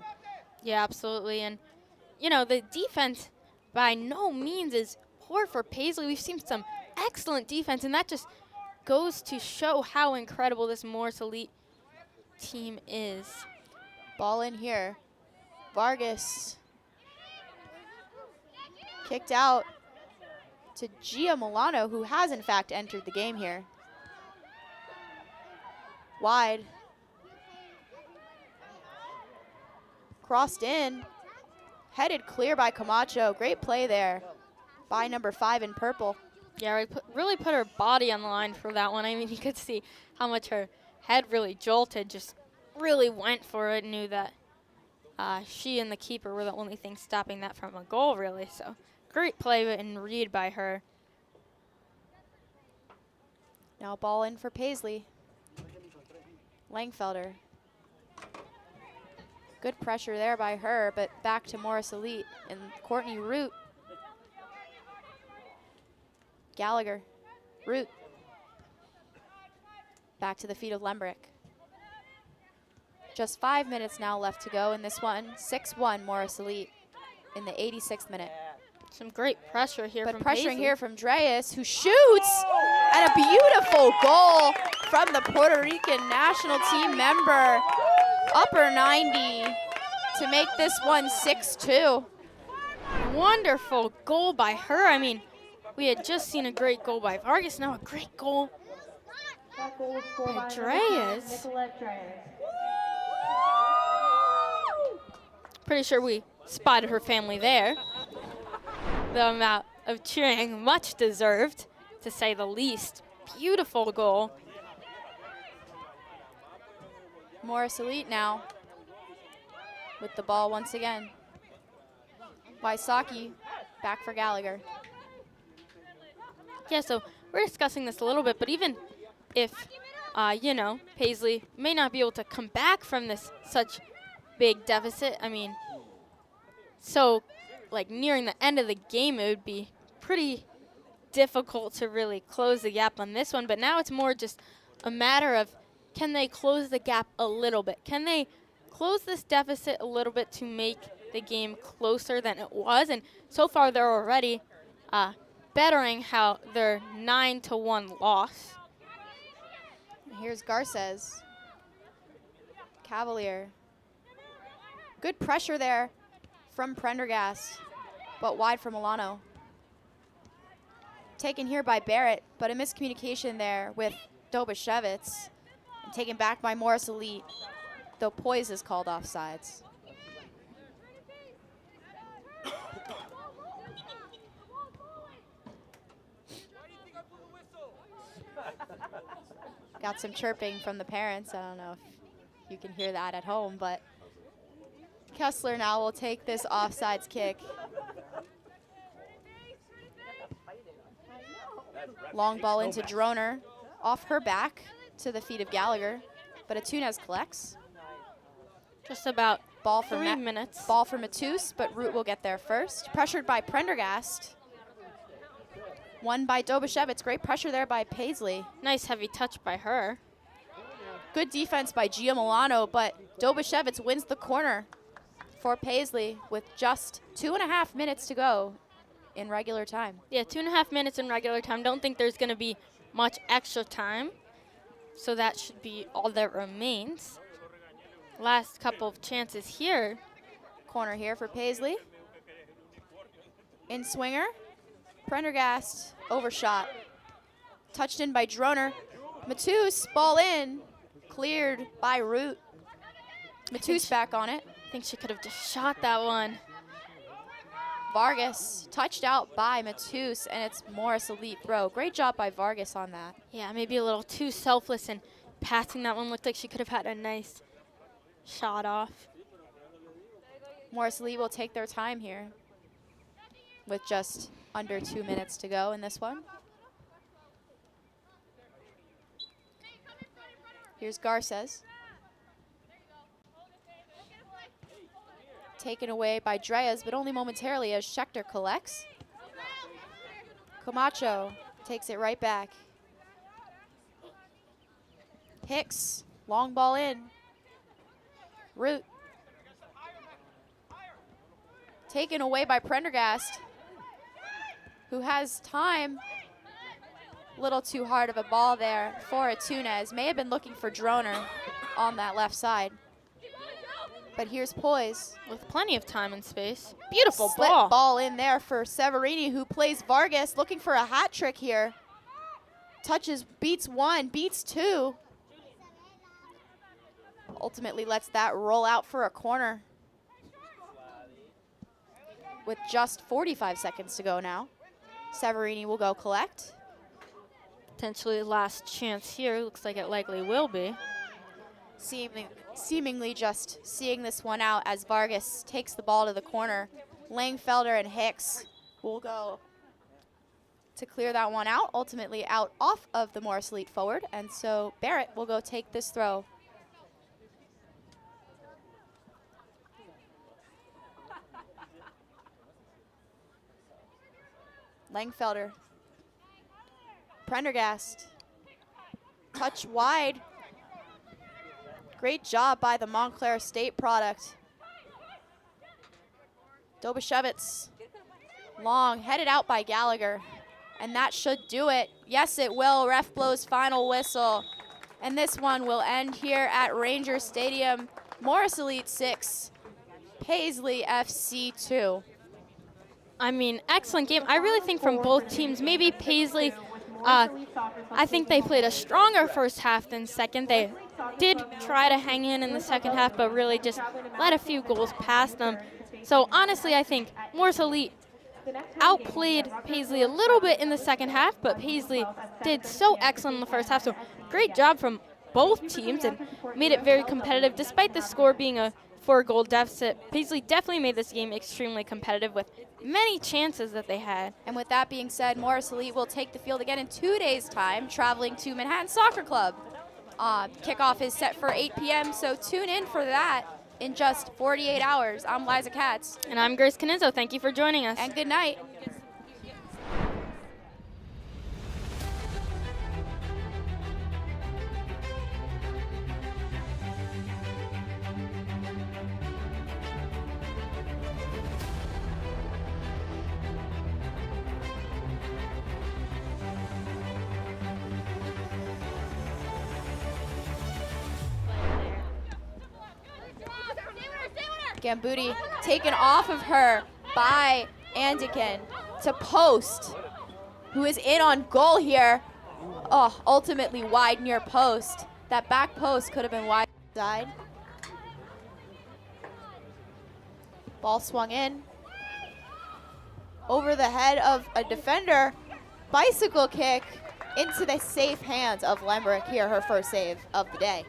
Yeah, absolutely. And, you know, the defense by no means is poor for Paisley. We've seen some excellent defense, and that just goes to show how incredible this Morris Elite team is. Ball in here. Vargas kicked out to Gia Milano, who has in fact entered the game here. Wide. Crossed in. Headed clear by Camacho. Great play there by number 5 in purple. Yeah, really put her body on the line for that one. I mean, you could see how much her head really jolted, just really went for it, knew that she and the keeper were the only thing stopping that from a goal, really. So great play and read by her. Now ball in for Paisley. Langfelder. Good pressure there by her, but back to Morris Elite and Courtney Root. Gallagher, Root. Back to the feet of Lembrick. Just 5 minutes now left to go in this one. 6-1 Morris Elite in the 86th minute. Some great pressure here but from pressuring Paisley. here from Dreas, who shoots, and a beautiful goal from the Puerto Rican national team member. Upper 90 to make this one 6-2. Wonderful goal by her. I mean, we had just seen a great goal by Vargas, now a great goal That goal was scored by Dreas. Nicolette Dreas. Pretty sure we spotted her family there. The amount of cheering, much deserved, to say the least. Beautiful goal. Morris Elite now with the ball once again. Wysocki back for Gallagher. Yeah, so we're discussing this a little bit, but even if, you know, Paisley may not be able to come back from this such big deficit, I mean, so like nearing the end of the game, it would be pretty difficult to really close the gap on this one, but now it's more just a matter of, can they close the gap a little bit? Can they close this deficit a little bit to make the game closer than it was? And so far they're already bettering how their 9-1 loss. Here's Garces. Cavalier. Good pressure there from Prendergast, but wide for Milano. Taken here by Barrett, but a miscommunication there with Dobashevitz. And taken back by Morris Elite, though Poise is called offsides. Got some chirping from the parents. I don't know if you can hear that at home, but Kessler now will take this offsides kick. Long ball into Droner, off her back to the feet of Gallagher, but Atunez collects. Just about ball for 3 minutes. Ball for Matus, but Root will get there first. Pressured by Prendergast. Won by Dobashevitz. Great pressure there by Paisley. Nice heavy touch by her. Good defense by Gia Milano, but Dobashevitz wins the corner for Paisley with just 2.5 minutes to go in regular time. Yeah, 2.5 minutes in regular time. Don't think there's going to be much extra time, so that should be all that remains. Last couple of chances here. Corner here for Paisley. In swinger. Prendergast overshot. Touched in by Droner. Matus, ball in. Cleared by Root. Matus back on it. I think she could have just shot that one. Vargas touched out by Matus, and it's Morris Elite throw. Great job by Vargas on that. Yeah, maybe a little too selfless in passing that one. Looked like she could have had a nice shot off. Morris Elite will take their time here with just under 2 minutes to go in this one. Here's Garces. Taken away by Dreas, but only momentarily as Schechter collects. Camacho takes it right back. Hicks, long ball in. Root. Taken away by Prendergast, who has time. A little too hard of a ball there for Atunez. May have been looking for Droner on that left side. But here's Poise. With plenty of time and space. Beautiful Slip ball in there for Severini, who plays Vargas, looking for a hat trick here. Touches, beats one, beats two. Ultimately lets that roll out for a corner. With just 45 seconds to go now. Severini will go collect. Potentially last chance here. Looks like it likely will be. Seemingly just seeing this one out as Vargas takes the ball to the corner. Langfelder and Hicks will go to clear that one out, ultimately out off of the Morris Elite forward, and so Barrett will go take this throw. Langfelder. Prendergast. Touch wide. Great job by the Montclair State product. Dobashevitz Long, headed out by Gallagher. And that should do it. Yes, it will. Ref blows final whistle. And this one will end here at Ranger Stadium. Morris Elite 6, Paisley FC 2. I mean, excellent game. I really think from both teams, maybe Paisley, I think they played a stronger first half than second. They did try to hang in the second half, but really just let a few goals past them. So honestly, I think Morris Elite outplayed Paisley a little bit in the second half, but Paisley did so excellent in the first half. So great job from both teams and made it very competitive. Despite the score being a 4-goal deficit, Paisley definitely made this game extremely competitive with many chances that they had. And with that being said, Morris Elite will take the field again in 2 days' time, traveling to Manhattan Soccer Club. Kickoff is set for 8 p.m., so tune in for that in just 48 hours. I'm Liza Katz. And I'm Grace Canizzo. Thank you for joining us. And good night. Gambuti taken off of her by Andikin to Post, who is in on goal here. Oh, ultimately wide near post. That back post could have been wide side. Ball swung in. Over the head of a defender. Bicycle kick into the safe hands of Lembrick here, her first save of the day.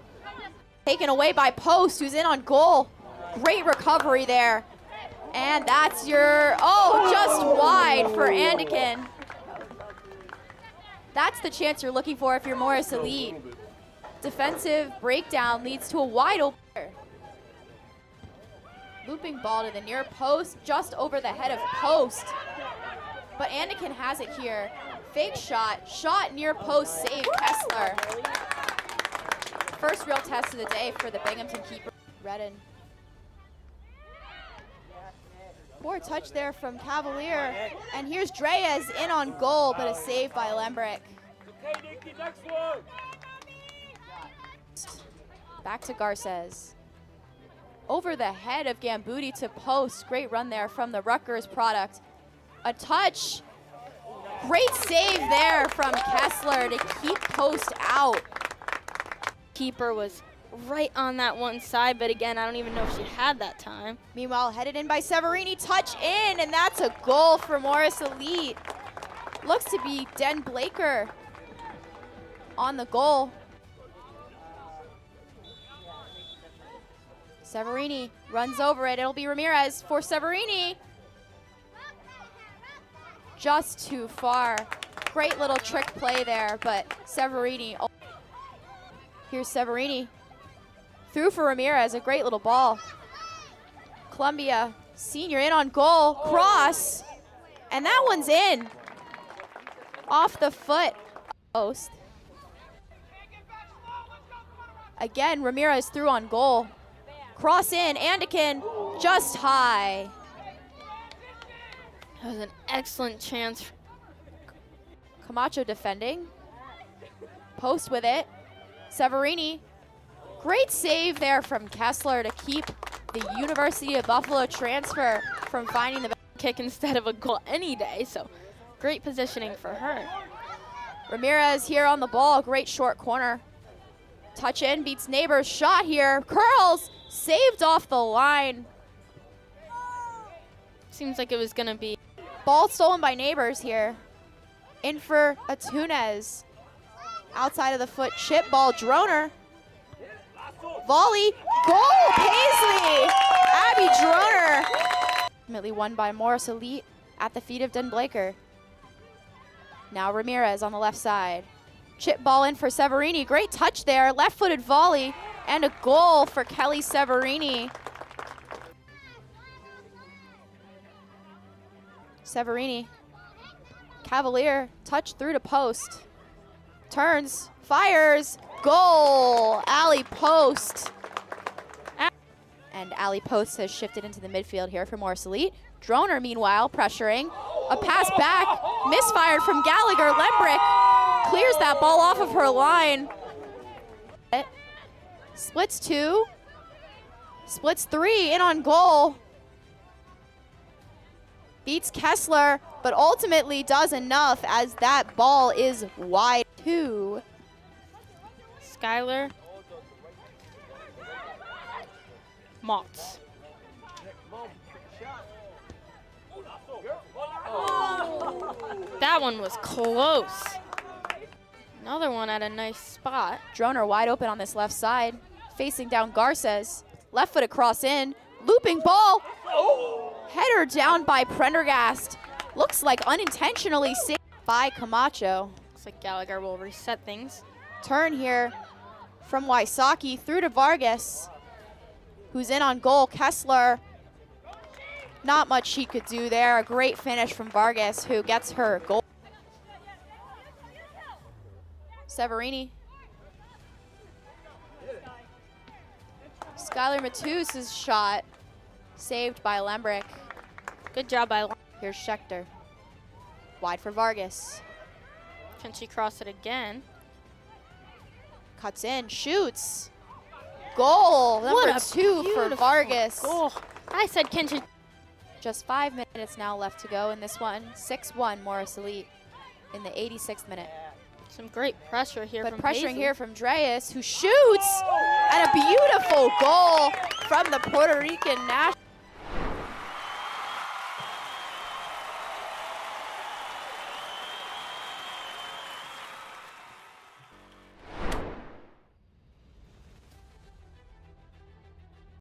Taken away by Post, who's in on goal. Great recovery there. And that's your, just wide for Andikin. That's the chance you're looking for if you're Morris Elite. Defensive breakdown leads to a wide open. Looping ball to the near post, just over the head of Post. But Andikin has it here. Fake shot near post, save Kessler. First real test of the day for the Binghamton keeper, Redden. Poor touch there from Cavalier. And here's Dreas in on goal, but a save by Lembrick. Back to Garces. Over the head of Gambuti to Post. Great run there from the Rutgers product. A touch. Great save there from Kessler to keep Post out. Keeper was right on that one side, but again, I don't even know if she had that time. Meanwhile, headed in by Severini, touch in, and that's a goal for Morris Elite. Looks to be Den Blaker on the goal. Severini runs over it. It'll be Ramirez for Severini. Just too far. Great little trick play there, but Severini. Here's Severini. Through for Ramirez, a great little ball. Columbia, senior in on goal, cross, and that one's in. Off the foot, post. Again, Ramirez through on goal. Cross in, Andikin, just high. That was an excellent chance. Camacho defending. Post with it. Severini. Great save there from Kessler to keep the University of Buffalo transfer from finding the kick instead of a goal any day. So great positioning for her. Ramirez here on the ball. Great short corner. Touch in, beats Neighbors. Shot here. Curls. Saved off the line. Seems like it was going to be. Ball stolen by Neighbors here. In for Atunes. Outside of the foot. Chip ball. Droner. Volley. Goal. Paisley. Abby Droner. Ultimately won by Morris Elite at the feet of Den Blaker. Now Ramirez on the left side. Chip ball in for Severini. Great touch there. Left-footed volley. And a goal for Kelly Severini. Severini. Cavalier. Touch through to post. Turns. Fires. Goal. Allie Post. And Allie Post has shifted into the midfield here for Morris Elite. Droner, meanwhile, pressuring. A pass back, misfired from Gallagher. Lembrick clears that ball off of her line. Splits 2, splits 3, in on goal. Beats Kessler, but ultimately does enough as that ball is wide. 2. Skylar Motts. That one was close. Another one at a nice spot. Droner wide open on this left side, facing down Garces. Left foot across in, looping ball. Header down by Prendergast. Looks like unintentionally saved by Camacho. Looks like Gallagher will reset things. Turn here from Wysocki through to Vargas, who's in on goal. Kessler, not much she could do there. A great finish from Vargas, who gets her goal. Severini. Skylar Matus's shot, saved by Lembrick. Good job by Here's Schechter. Wide for Vargas. Can she cross it again? Cuts in, shoots. Goal, What number a 2 for beautiful Vargas. goal. I said, can she? Just 5 minutes now left to go in this one. 6-1 Morris Elite in the 86th minute. Some great pressure here But from pressuring Paisley. here from Dreas, who shoots, and a beautiful goal from the Puerto Rican national.